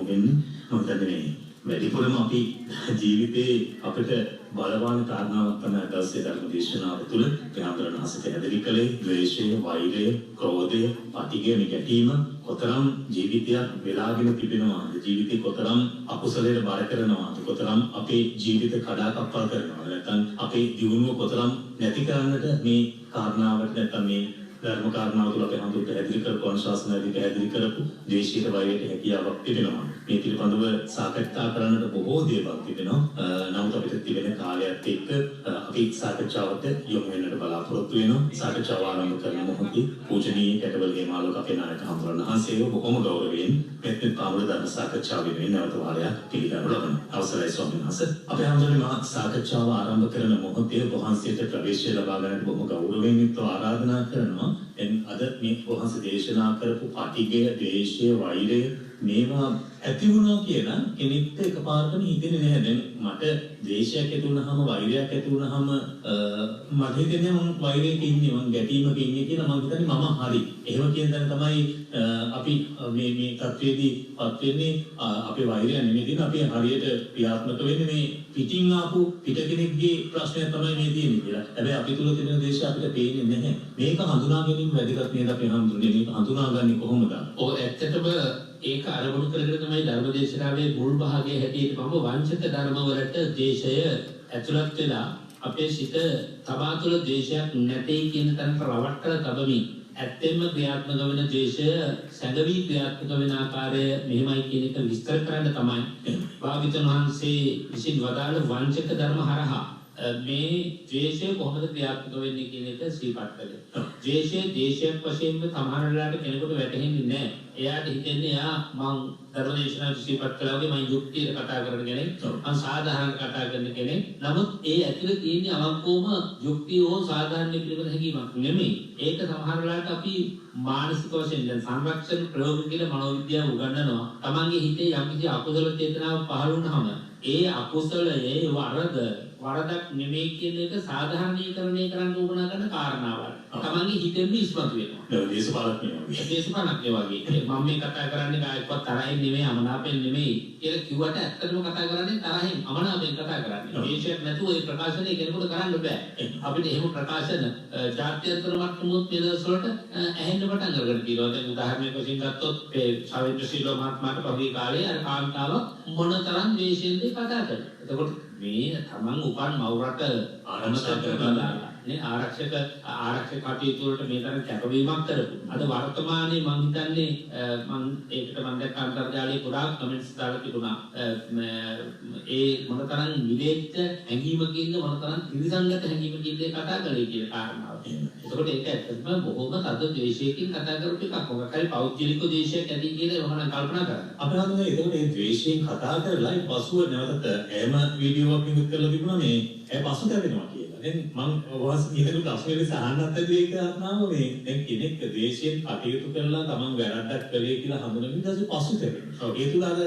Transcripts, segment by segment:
වෙන්නේ. මම හිතන්නේ වැඩිපුරම අපි ජීවිතේ අපිට බලවාන කාරණාවක් තමයි දවසේ ධර්ම දේශනාව තුළ ප්‍රහාඳුරන හසිත හැදලි කලේ ද්වේෂය, වෛරය, ක්‍රෝධය, පටිඝය මේ ගැටීම කොතරම් ජීවිතයක් වෙලාගෙන තිබෙනවාද? ජීවිතේ කොතරම් අකුසලයට බර කරනවාද? කොතරම් අපේ ජීවිත කඩාකප්පල් කරනවාද? නැත්නම් අපේ දියුණුව කොතරම් නැති කරන්නට මේ කාරණාවට නැත්නම් මේ ධර්ම කාරණාව තුළ අපි හඳුන් පැහැදිලි කරපු අනුශාසනාදී පැහැදිලි කරපු ද්වේෂයට වෛරයට හැකියාවක් තිබෙනවා. මේ පිළිබඳව සාකච්ඡා කරන්නට බොහෝ දේවල් තිබෙනවා. නමුත් අපිට තිබෙන කාලයත් එක්ක අපි සාකච්ඡාවට යොමු වෙන්නට බලාපොරොත්තු වෙනවා. සාකච්ඡාව ආරම්භ කරන මොහොතේ පූජනීය කැටවලගේ මාළක අපේ නායක හඳුනන හංසේව බොහොම ගෞරවයෙන් මෙත් පාමුල ධර්ම සාකච්ඡාව වෙනුවෙන් නැවත වාරයක් පිළිගනු ලබනවා. අවසරයි ස්වාමීන් වහන්සේ. අපේ හඳුනන මා සාකච්ඡාව ආරම්භ කරන මොහොතේ වහන්සේට ප්‍රවේශය ලබා ගන්නට බොහොම ගෞරවයෙන් යුක්තව ආරාධනා කරනවා. අද මේ වහන්සේ දේශනා කරපු පටිඝය, ද්වේෂය, වෛරය මේවා ඇති වුණා කියලා කෙනෙක්ට එකපාරටම හිතෙන්නේ නැහැ. දැන් මට ද්වේෂයක් ඇති වුණාම, වෛරයක් ඇති වුණාම මට හිතෙන්නේ මම වෛරයක ඉන්නේ, මම ගැටීමක ඉන්නේ කියලා මම හිතන්නේ මම හරි. එහෙම කියන තැන තමයි අපි මේ තත්වයේදී පත් වෙන්නේ. අපේ වෛරය නෙමෙයි තියෙන්නේ, අපි හරියට ක්‍රියාත්මක වෙන්නේ මේ පිටින් ආපු පිට කෙනෙක්ගේ ප්‍රශ්නයක් තමයි මේ තියෙන්නේ කියලා. හැබැයි අපි තුල තියෙන දේශය අපිට පේන්නේ නැහැ. මේක හඳුනා ගැනීම වැදගත් නේද අපි හඳුනන්නේ. මේක හඳුනාගන්නේ කොහොමද? ඔව් ඇත්තටම ඒක අරමුණු කරගෙන තමයි ධර්මදේශනාවේ මුල් භාගයේ හැටියට මම වංචක ධර්මවලට දේශය ඇතුළත් වෙලා අපේ සිත තබා තුළ දේශයක් නැtei කියන තැනට රවට්ටලා තබමින් ඇත්තෙන්ම ක්‍රියාත්මක වෙන දේශය සැඟවි ක්‍රියාත්මක වෙන ආකාරය මෙහෙමයි කියන එක විස්තර කරන්න තමයි භාග්‍යවතුන් වහන්සේ විසින් වදාළ වංචක ධර්ම හරහා මේ ද්වේෂය කොහොමද ක්‍රියාත්මක වෙන්නේ කියන එක සිහිපත් කළේ. ද්වේෂය දේශයක් වශයෙන්ම සමහර වෙලාවට කෙනෙකුට වැටහෙන්නේ නැහැ. එයාට හිතෙන්නේ මං ධර්මදේශනාවේ සිහිපත් කළා වගේ මං යුක්තියට කතා කරන කෙනෙක්, මං සාධාරණ කතා කරන කෙනෙක්. නමුත් ඒ ඇතුළේ තියෙන අවංකවම යුක්තිය හෝ සාධාරණ පිළිබඳ හැඟීමක් නෙමෙයි. ඒක සමහර වෙලාවට අපි මානසික වශයෙන් දැන් සංරක්ෂණ ප්‍රයෝග කියලා මනෝවිද්‍යාව උගන්වනවා. තමන්ගේ හිතේ යම්කිසි අකුසල චේතනාවක් පහළ වුණාම ඒ අකුසලයේ වරදක් නෙමෙයි කියන එක සාධාරණීකරණය කරන්න උවමනා කරන කාරණාවක්. තමන්ගේ හිතෙන්ම ඉස්මතු වෙනවා. දේශපාලනඥයෝ වගේ. මම මේ කතා කරන්නේ කායකවත් තරහින් නෙමෙයි, අමනාපෙන් නෙමෙයි කියලා කිව්වට ඇත්තටම කතා කරන්නේ තරහින්, අමනාපෙන් කතා කරන්නේ. දේශයක් නැතුව ඒ ප්‍රකාශනය කෙනෙකුට කරන්න බෑ. අපිට එහෙම ප්‍රකාශන ජාත්‍යන්තර මට්ටමුත් මේ දවස් වලට ඇහෙන්න පටන් ගන්න තියෙනවා. දැන් උදාහරණයක් වශයෙන් ගත්තොත් මේ ශාවින්ද්‍ර ශීලෝ මහත්මයාට පහුගිය කාලේ අර කාන්තාව මොනතරම් දේශයෙන්ද කතා කරන්නේ. එතකොට මේ තමන් උපන් මව්රට ආරක්ෂක කරලා නේ ආරක්ෂක කටයුතු වලට මේ තරම් කැපවීමක් කරපු. අද වර්තමානයේ මම හිතන්නේ ඒකට මම දැක්ක අන්තර්ජාලයේ පුරා කමෙන්ට්ස් දාලා තිබුණා. ඒ මොනතරම් විවේක හැඟීමකින්ද මොනතරම් ත්‍රිසංගත හැඟීමකින්ද කතා කරේ කියන කාරණාව. එතකොට ඒක ඇත්තටම බොහොම තද ද්වේෂයකින් කතා කරපු එකක්. මොකක් හරි පෞද්ගලික ද්වේෂයක් ඇති කියලා මම කල්පනා කරා. අපේ හඳුනන එතකොට මේ ද්වේෂයෙන් කතා කරලා පසුව නැවතත් එහෙම වීඩියෝවක් නිකුත් කරලා තිබුණා මේ ඒ පසුතැවෙනවා කියලා. දැන් මම වාසිය කියන ප්‍රශ්නේ සාහන්නත් ඇති ඒක අත්නාම මේ දැන් කෙනෙක් ද්වේෂයෙන් කටයුතු කරලා තමන් වැරද්දක් කළේ කියලා හඳුනන ඊට පසුතැවෙනවා. ඒ තුල අර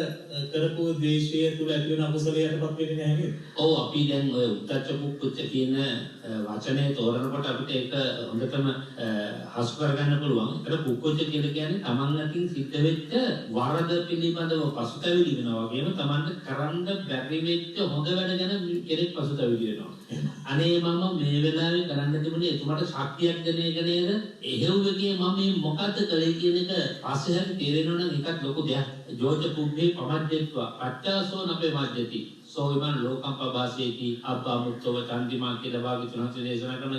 කරපු ද්වේෂය තුල ඇති වෙන අකුසලයටපත් වෙන්නේ නැහැ නේද? ඔව් අපි දැන් ඔය උද්දච්ච කුක්කුච්ච කියන වචනේ තෝරනකොට අපිට ඒක හොඳටම හසු කරගන්න පුළුවන්. ඒක කුක්කුච්ච කියලා කියන්නේ තමන් අතින් සිද්ධ වෙච්ච වරද පිළිබඳව පසුතැවිලි වෙනවා වගේම තමන්ට කරන්න බැරි වෙච්ච හොඳ වැඩ ගැන කෙනෙක් පසුතැවිලි වෙනවා. අනේ මම මේ වෙලාවේ කරන්න තිබුණේ එතුමාට ශක්තියක් දෙන එක නේද? එහෙව්වගේ මම මේ මොකද්ද කළේ කියන එක පස්සේ හරි තේරෙනවා නම් ඒකත් ලොකු දෙයක්. ජෝජ පුබ්බේ පමජ්ජත්වා පච්චාසෝ නපේ මජ්ජති සෝවිමන් ලෝකම් පබාසේති අබ්බා මුත්තව චන්දිමා කියලා භාග්‍යවතුන් වහන්සේ දේශනා කරන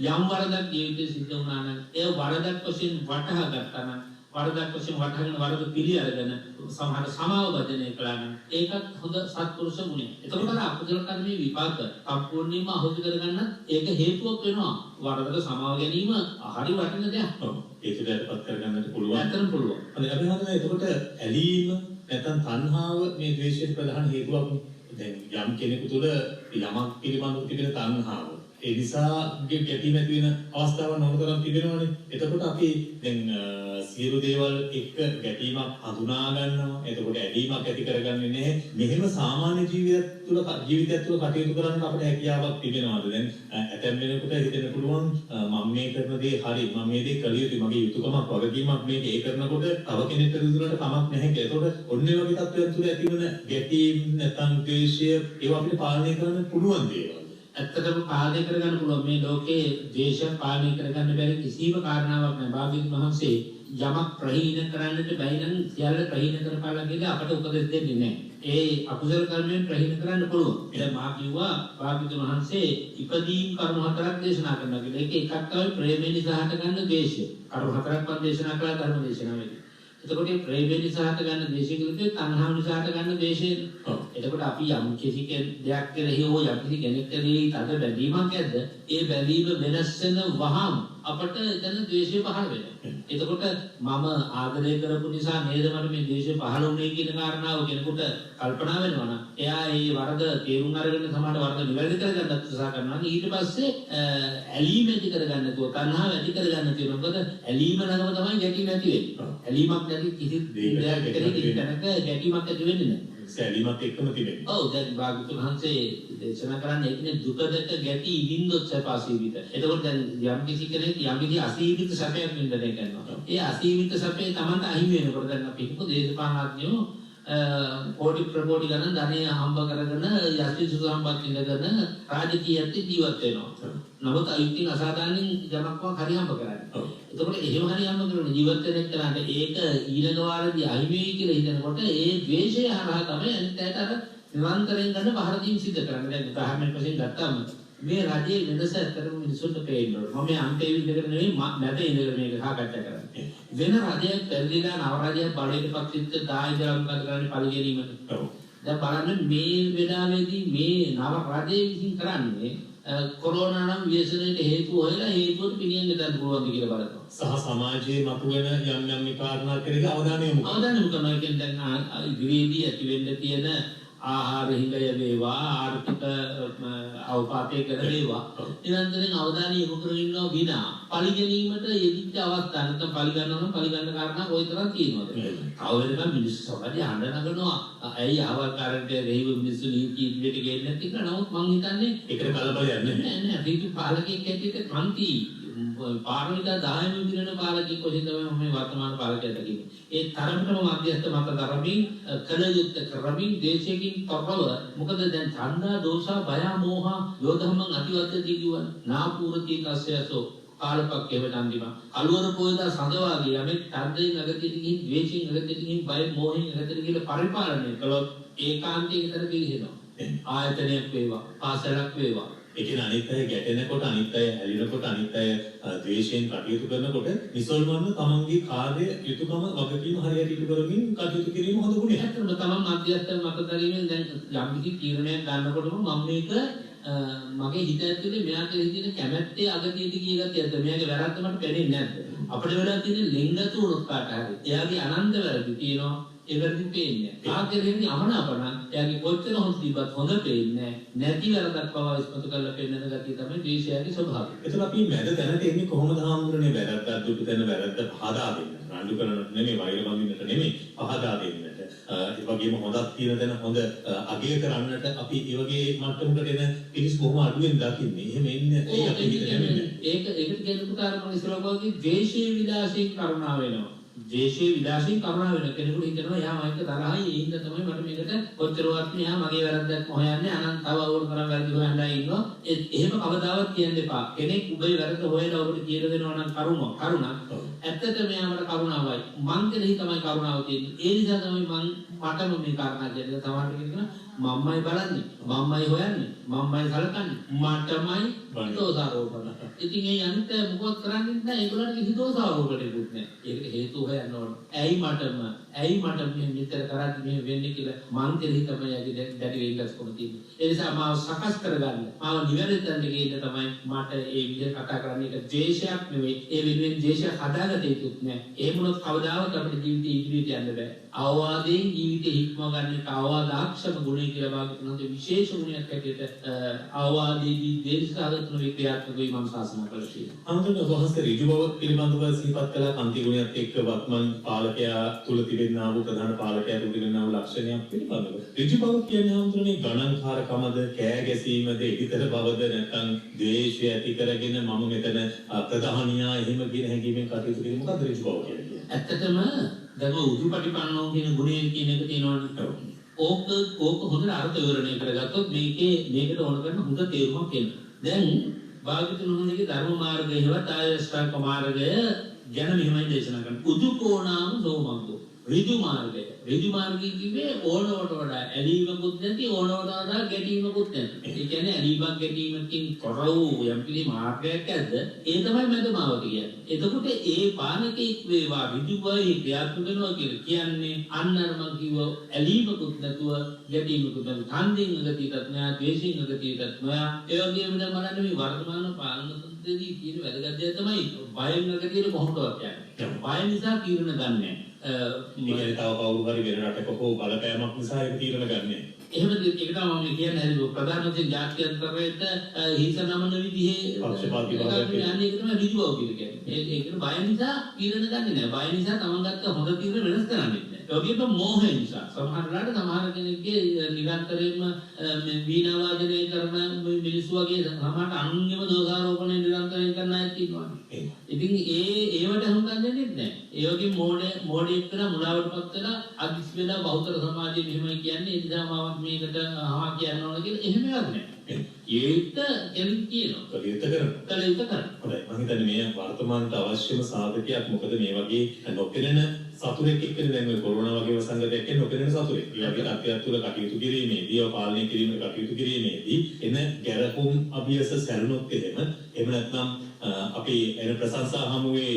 යම් වරදක් ජීවිතේ සිද්ධ වුණා නම් ඒ වරදක් වශයෙන් වටහා ගත්තා නම් වරදක් වශයෙන් වටහාගෙන වරද පිළි අරගෙන සමහර සමාව වදනය කළා නම් ඒකත් හොඳ සත්පුරුෂ ගුණය. එතකොට අකුසල කර්මයේ විපාක සම්පූර්ණයෙන්ම අහෝසි කරගන්න ඒක හේතුවක් වෙනවා. වරදට සමාව ගැනීම හරි වටින දෙයක්. ඔව්. ඒකටපත් කරගන්නත් පුළුවන්. ඇත්තටම පුළුවන්. අපි හඳුනන එතකොට ඇලීම නැත්නම් තණ්හාව මේ ද්වේෂයේ ප්‍රධාන හේතුවක්. දැන් යම් කෙනෙකු තුළ යමක් පිළිබඳව තිබෙන තණ්හාව ඒ නිසා ගැටීම් ඇති වෙන අවස්ථාවන් නොතරම් තිබෙනවානේ. එතකොට අපි දැන් සියලු දේවල් එක්ක ගැටීමක් හඳුනා ගන්නවා. එතකොට ඇලීමක් ඇති කරගන්නේ නැහැ. මෙහෙම සාමාන්‍ය ජීවිතයක් තුළ කටයුතු කරන්න අපිට හැකියාවක් තිබෙනවාද? දැන් ඇතැම් වෙනකොට හිතෙන්න පුළුවන් මම මේ කරන දේ හරි, මම මේ දේ කළ යුතුයි, මගේ යුතුයකමක් වගකීමක් මේක. ඒ කරනකොට තව කෙනෙක්ට විදුනට කමක් නැහැ කියලා. එතකොට ඔන්න ඒ වගේ තත්ත්වයන් තුළ ඇතිවන ගැටීම් නැත්නම් ද්වේෂය ඒවා අපිට පාලනය කරන්න පුළුවන් දේවල්. ඇත්තටම පාලනය කරගන්න පුළුවන්. මේ ලෝකේ ද්වේෂය පාලනය කරගන්න බැරි කිසිම කාරණාවක් නැහැ. භාග්‍යවතුන් වහන්සේ යමක් ප්‍රහීන කරන්නට බැරි නම් සියල්ල ප්‍රහීන කරපාලා කියලා අපට උපදෙස් දෙන්නේ නැහැ. ඒ අකුසල කර්මයෙන් ප්‍රහීන කරන්න පුළුවන්. දැන් මා කිව්වා භාග්‍යවතුන් වහන්සේ ඉපදීම් කර්ම හතරක් දේශනා කරනවා කියලා. ඒක එකක් තමයි ප්‍රේමයෙන් සහට ගන්න ද්වේෂය. කර්ම හතරක් වන් දේශනා කළා ධර්ම දේශනාවේදී. එතකොට මේ ප්‍රේමයෙන් සහට ගන්න ද්වේෂය කියන්නේ තණ්හාවෙන් සහට ගන්න ද්වේෂය. එතකොට අපි යම් කිසි දෙයක් කෙරෙහි හෝ යම් කිසි කෙනෙක් කෙරෙහි තද බැඳීමක් ඇද්ද ඒ බැඳීම වෙනස් වෙන වහම අපට එතන ද්වේෂය පහළ වෙනවා. එතකොට මම ආදරය කරපු නිසා නේද මට මේ ද්වේෂය පහළ වුනේ කියන කාරණාව කෙනෙකුට කල්පනා වෙනවා නම් එයා ඒ වරද තේරුම් අරගෙන සමහර වරද නිවැරදි කරගන්න උත්සාහ කරනවා. ඊට පස්සේ ඇලීම ඇති කරගන්න නැතුව තණ්හාව ඇති කරගන්න තියෙනවා. මොකද ඇලීම ළඟම තමයි ගැටීම ඇති වෙන්නේ. ඇලීමක් නැති කිසි දෙයක් කෙරෙහි තැනක ගැටීමක් ඇති වෙන්නේ නැහැ. සැලීමත් එක්කම තිබෙන්නේ. ඔව් දැන් භාග්‍යවතුන් වහන්සේ දේශනා කරන්නේ ඒකනේ දුක දැක ගැටි විඳොත් සැප අසීමිත. එතකොට දැන් යම් කිසි කෙනෙක් යම් කිසි අසීමිත සැපයක් විඳින්න කරනවා. ඒ අසීමිත සැපේ Tamanට අහිමි වෙනකොට දැන් අපි හිතමු දේශපාලනඥයෝ කෝටි ප්‍රකෝටි ගණන් ධනය හම්බ කරගෙන යටි සුසු සම්පත් ඉඳගෙන රාජකීයත් ජීවත් වෙනවා. නමුත් අයිතින් අසාධාරණින් යමක්වක් හරි හම්බ කරන්නේ. එතකොට එහෙම හරි හම්බ කරන ජීවත් වෙන එක්කනට ඒක ඊළඟ වාරදී අහිමි වෙයි කියලා හිතනකොට ඒ ද්වේෂය හරහා තමයි අනිත් අයට අර නිරන්තරයෙන් ගන්න පහර දීම් සිද්ධ කරන්නේ. දැන් උදාහරණයක් වශයෙන් ගත්තාම මේ රජයේ වෙනස ඇත්තටම මිනිසුන්ට පේනවා. මම අන්තයේ ඉඳගෙන නෙවෙයි මැද ඉඳගෙන මේක සාකච්ඡා කරන්නේ. වෙන රජයක් පෙරදිලා නව රජයක් බලයටපත් වෙච්ච දායකයන් මොකද කරන්නේ පරිගැනීමට. දැන් බලන්න මේ වෙලාවේදී මේ නව රජයේ විසින් කරන්නේ කොරෝනා නම් ව්‍යසනයට හේතු හොයලා හේතුවට පිළියම් ගන්න පුළුවන්ද කියලා බලනවා. සහ සමාජයේ මතුවෙන යම් කාරණා කෙරෙහි අවධානය යොමු කරනවා. කියන්නේ දැන් ඉදිරියේදී ඇති වෙන්න තියෙන ආහාර හිඟය වේවා ආර්ථික අවපාතයක වේවා නිරන්තරයෙන් අවධානය යොමු කරගෙන ඉන්නවා විනා පරිගැනීමට යෙදිච්ච අවස්ථා නැත්නම් පරිගන්නනවා නම් පරිගන්න කාරණා කොයි තරම් තියෙනවද? තව වෙනකම් මිනිස්සු සමාජය හඬ නගනවා. ඇයි ආවකාරන්ට රෙහිව මිනිස්සු නීති ඉදිරියට ගේන්නේ නැති කියලා. නමුත් මං හිතන්නේ ඒකට කලබලයක් නැහැ. නෑ රීති පාලකයෙක් ඇටියට කන්ති පාරමිතා 10ම විදින පාලකයෙක් කොහෙද තමයි මේ වර්තමාන පාලකයාට කියන්නේ. ඒ තරමටම මධ්‍යස්ථ මත ධර්මයෙන් කල යුත්ත කරමින් දේශයෙන් තොරව මොකද දැන් ඡන්දා දෝෂා බය මෝහ යෝධම්මං අතිවද්දති කියවන නාපූර්ති කස්සයසෝ කාලපක්කේ වදන්දිම අලුවර පොයදා සඳවාගේ යමෙක් ඡන්දයෙන් අගතියට ගිහින් ද්වේෂයෙන් අගතියට ගිහින් බය මෝහයෙන් අගතියට ගිහින් පරිපාලනය කළොත් ඒකාන්තයෙන් විතර පිළිහෙනවා. ආයතනයක් වේවා පාසලක් වේවා ඒ කියන්නේ අනිත් අය ගැටෙනකොට අනිත් අය ඇලිනකොට අනිත් අය ද්වේෂයෙන් කටයුතු කරනකොට නිසල්වන්න තමන්ගේ කාර්ය යුතුයකම වගකීම හරියට ඉටු කරමින් කටයුතු කිරීම හොඳ ගුණයක්. ඇත්තටම තමන් මධ්‍යස්ථ මත දැරීමෙන් දැන් යම් කිසි තීරණයක් ගන්නකොටම මම මේක මගේ හිත ඇතුලේ මෙයාට හිතෙන කැමැත්තේ අගතියද කියලා කියද්ද මෙයාගේ වැරද්ද මට පේන්නේ නැද්ද? අපිට වෙලා තියෙන ලිංගතු උනත් කාට හරි. එයාගේ අනන්ත වැරදි තියෙනවා. ඒ වැරදි පේන්නේ නැහැ. ආගරෙන්නේ අමනාපන එයාගේ කොච්චර හොඳ තිබ්බත් හොඳ පේන්නේ නැති වැරදක් පවා ඉස්මතු කරලා පෙන්නන ගතිය තමයි ද්වේෂයගේ ස්වභාවය. එතකොට අපි මැද තැනට එන්නේ කොහොමද හාමුදුරනේ වැරද්දක් දුටු තැන වැරද්ද පහදා දෙන්න. රණ්ඩු කරන්නට නෙමෙයි වෛර බඳින්නට නෙමෙයි පහදා දෙන්නට. ඒ වගේම හොඳක් තියෙන තැන හොඳ අගය කරන්නට අපි ඒ වගේ මට්ටමකට එන පිළිස් බොහොම අඩුවෙන් දකින්නේ. එහෙම එන්නේ ඒ අපි හිතන්නේ. ඒකට කියන පුතාරම ඉස්සරවගේ ද්වේෂයේ විලාසයෙන් කරුණා වෙනවා. දේශයේ විලාසයෙන් කරුණා වෙන කෙනෙකුට හිතනවා යා මයික තරහයි ඒ හින්දා තමයි මට මේකට කොච්චරවත් මෙහා මගේ වැරද්දක් හොයන්නේ අනන්ත තව අවුල් කරන් වැරදි හොයන්නයි ඉන්නවා. එහෙම කවදාවත් කියන්න එපා. කෙනෙක් උඹේ වැරද්ද හොයලා ඔබට කියලා දෙනවා නම් කරුණා. ඇත්තටම මෙයාමට කරුණාවයි. මං කෙරෙහි තමයි කරුණාව තියෙන්නේ. ඒ නිසා තමයි මටම මේ කාරණා කියන්නේ. සමහරට කියනවා මම්මයි බලන්නේ, මම්මයි හොයන්නේ, මම්මයි සලකන්නේ, මටමයි දෝෂාරෝපණ. ඉතින් ඒ අනිත් මොකක් කරන්නේ නැහැ. ඒගොල්ලන්ට කිසි දෝෂාරෝපණයකුත් නැහැ. ඒකට හේතු හොයන්න ඕන. ඇයි මට මේ මෙතර කරන්නේ මේ වෙන්නේ කියලා මං කෙරෙහි තමයි යගේ දැඩි වෙන්නස්කොම තියෙන්නේ. ඒ නිසා මාව සකස් කරගන්න, මාව නිවැරදි තැනට ගේන්න තමයි මට ඒ විදිහට කතා කරන්න එක ද්වේෂයක් නෙවෙයි. ඒ වෙනුවෙන් ද්වේෂය හදා හිතාගත යුතුත් නෑ. ඒ මොනොත් කවදාවත් අපේ ජීවිතේ ඉදිරියට යන්න බෑ. අවවාදයෙන් ජීවිතේ හික්ම ගන්න එක අවවාදාක්ෂම ගුණය කියලා භාගතුන් වහන්සේ විශේෂ ගුණයක් හැටියට අවවාදයේදී දේශාගතන වික්‍රියාත්මක වීම මම ශාසනා කළා කියලා. අන්තිමට වහන්සේ ඍජු බව පිළිබඳව සිහිපත් කළා කාන්ති ගුණයත් එක්ක වත්මන් පාලකයා තුල තිබෙනා වූ ප්‍රධාන පාලකයා තුල තිබෙනා වූ ලක්ෂණයක් පිළිබඳව. ඍජු බව කියන්නේ අන්තිමේ ගණන්කාරකමද, කෑ ගැසීමද, ඉදිතර බවද නැත්නම් ද්වේෂය ඇති කරගෙන මම මෙතන ප්‍රධානියා එහෙම කියන හැඟීමෙන් කටයුතු කිරීම මොකක්ද ඍජු බව කියන්නේ? ඇත්තටම දැන් උදුපටිපන්නෝ කියන ගුණය කියන එක තියෙනවනේ. ඕක හොඳට අර්ථ විවරණය කරගත්තොත් මේකට ඕන කරන හොඳ තේරුමක් එනවා. දැන් භාග්‍යවතුන් වහන්සේගේ ධර්ම මාර්ගය හෙවත් ආර්ය ශ්‍රාවක මාර්ගය ගැන මෙහෙමයි දේශනා කරන්නේ. උදුකෝණාම සෝමග්ගෝ. ඍජු මාර්ගය. ඍජු මාර්ගය කිව්වේ ඕනවට වඩා ඇලීමකුත් නැති, ඕනවට වඩා ගැටීමකුත් නැති. ඒ කියන්නේ ඇලීමක් ගැටීමකින් තොර වූ යම්කිසි මාර්ගයක් ඇද්ද? ඒ තමයි මැදමාවත කියන්නේ. එතකොට ඒ පානකෙක් වේවා ඍජුවයි ක්‍රියාත්මක වෙනවා කියන්නේ අන්න අර මම කිව්ව ඇලීමකුත් නැතුව ගැටීමකුත් නැතුව ඡන්දයෙන් ගතියටත් නෑ, ද්වේෂයෙන් ගතියටත් නෑ. ඒ වගේම දැන් බලන්න මේ වර්තමාන පාලන තන්ත්‍රයේදී තියෙන වැදගත් දේ තමයි බයෙන් ගතියට කොහොමදවත් යන්නේ. බය නිසා තීරණ ගන්නෑ. තව කවුරු හරි වෙන රටක හෝ බලපෑමක් නිසා ඒක තීරණ ගන්නෑ. එහෙම ඒක තමයි මම කියන්නේ හරි ප්‍රධාන වශයෙන් ජාත්‍යන්තරයට හිස නමන විදිහේ පක්ෂපාතී භාවයක් යන්නේ ඒක තමයි ඍජු බව කියන්නේ. ඒක බය නිසා තීරණ ගන්නේ නැහැ. බය නිසා තමන් ගත්ත හොඳ තීරණ වෙනස් කරන්නේ නැහැ. ඒ වගේම මෝහය නිසා සමහර වෙලාවට සමහර කෙනෙක්ගේ නිරන්තරයෙන්ම වීණා වාදනය කරන මිනිස්සු වගේ සමහරට අනුන්ගේම දෝෂාරෝපණය නිරන්තරයෙන් කරන අය ඉන්නවා. ඉතින් ඒවට හුඟක් දෙන්නේ නැහැ. ඒ වගේ මෝඩයෙක් කරලා මුලාවටපත් වෙලා අදිස් වෙලා බෞද්ධ සමාජයේ මෙහෙමයි කියන්නේ ඒ නිසා මම මේකට අහා කියන්න ඕන කියලා එහෙම එකක් නැහැ. ඒත් කෙනෙක් කියනවා. කලියුත් කරනවා. හොඳයි. මම හිතන්නේ මේ වර්තමානට අවශ්‍යම සාධකයක් මොකද මේ වගේ නොපෙනෙන සතුරෙක් එක්කනේ දැන් ඔය කොරෝනා වගේ වසංගතයක් එක්ක නොපෙනෙන සතුරෙක්. ඒ වගේ තත්ත්වයක් තුළ කටයුතු කිරීමේදී, ඒව පාලනය කිරීමේ කටයුතු කිරීමේදී එන ගැරහුම් අභියස සැලුනොත් එහෙම නැත්නම් අපි එන ප්‍රශංසා හමුවේ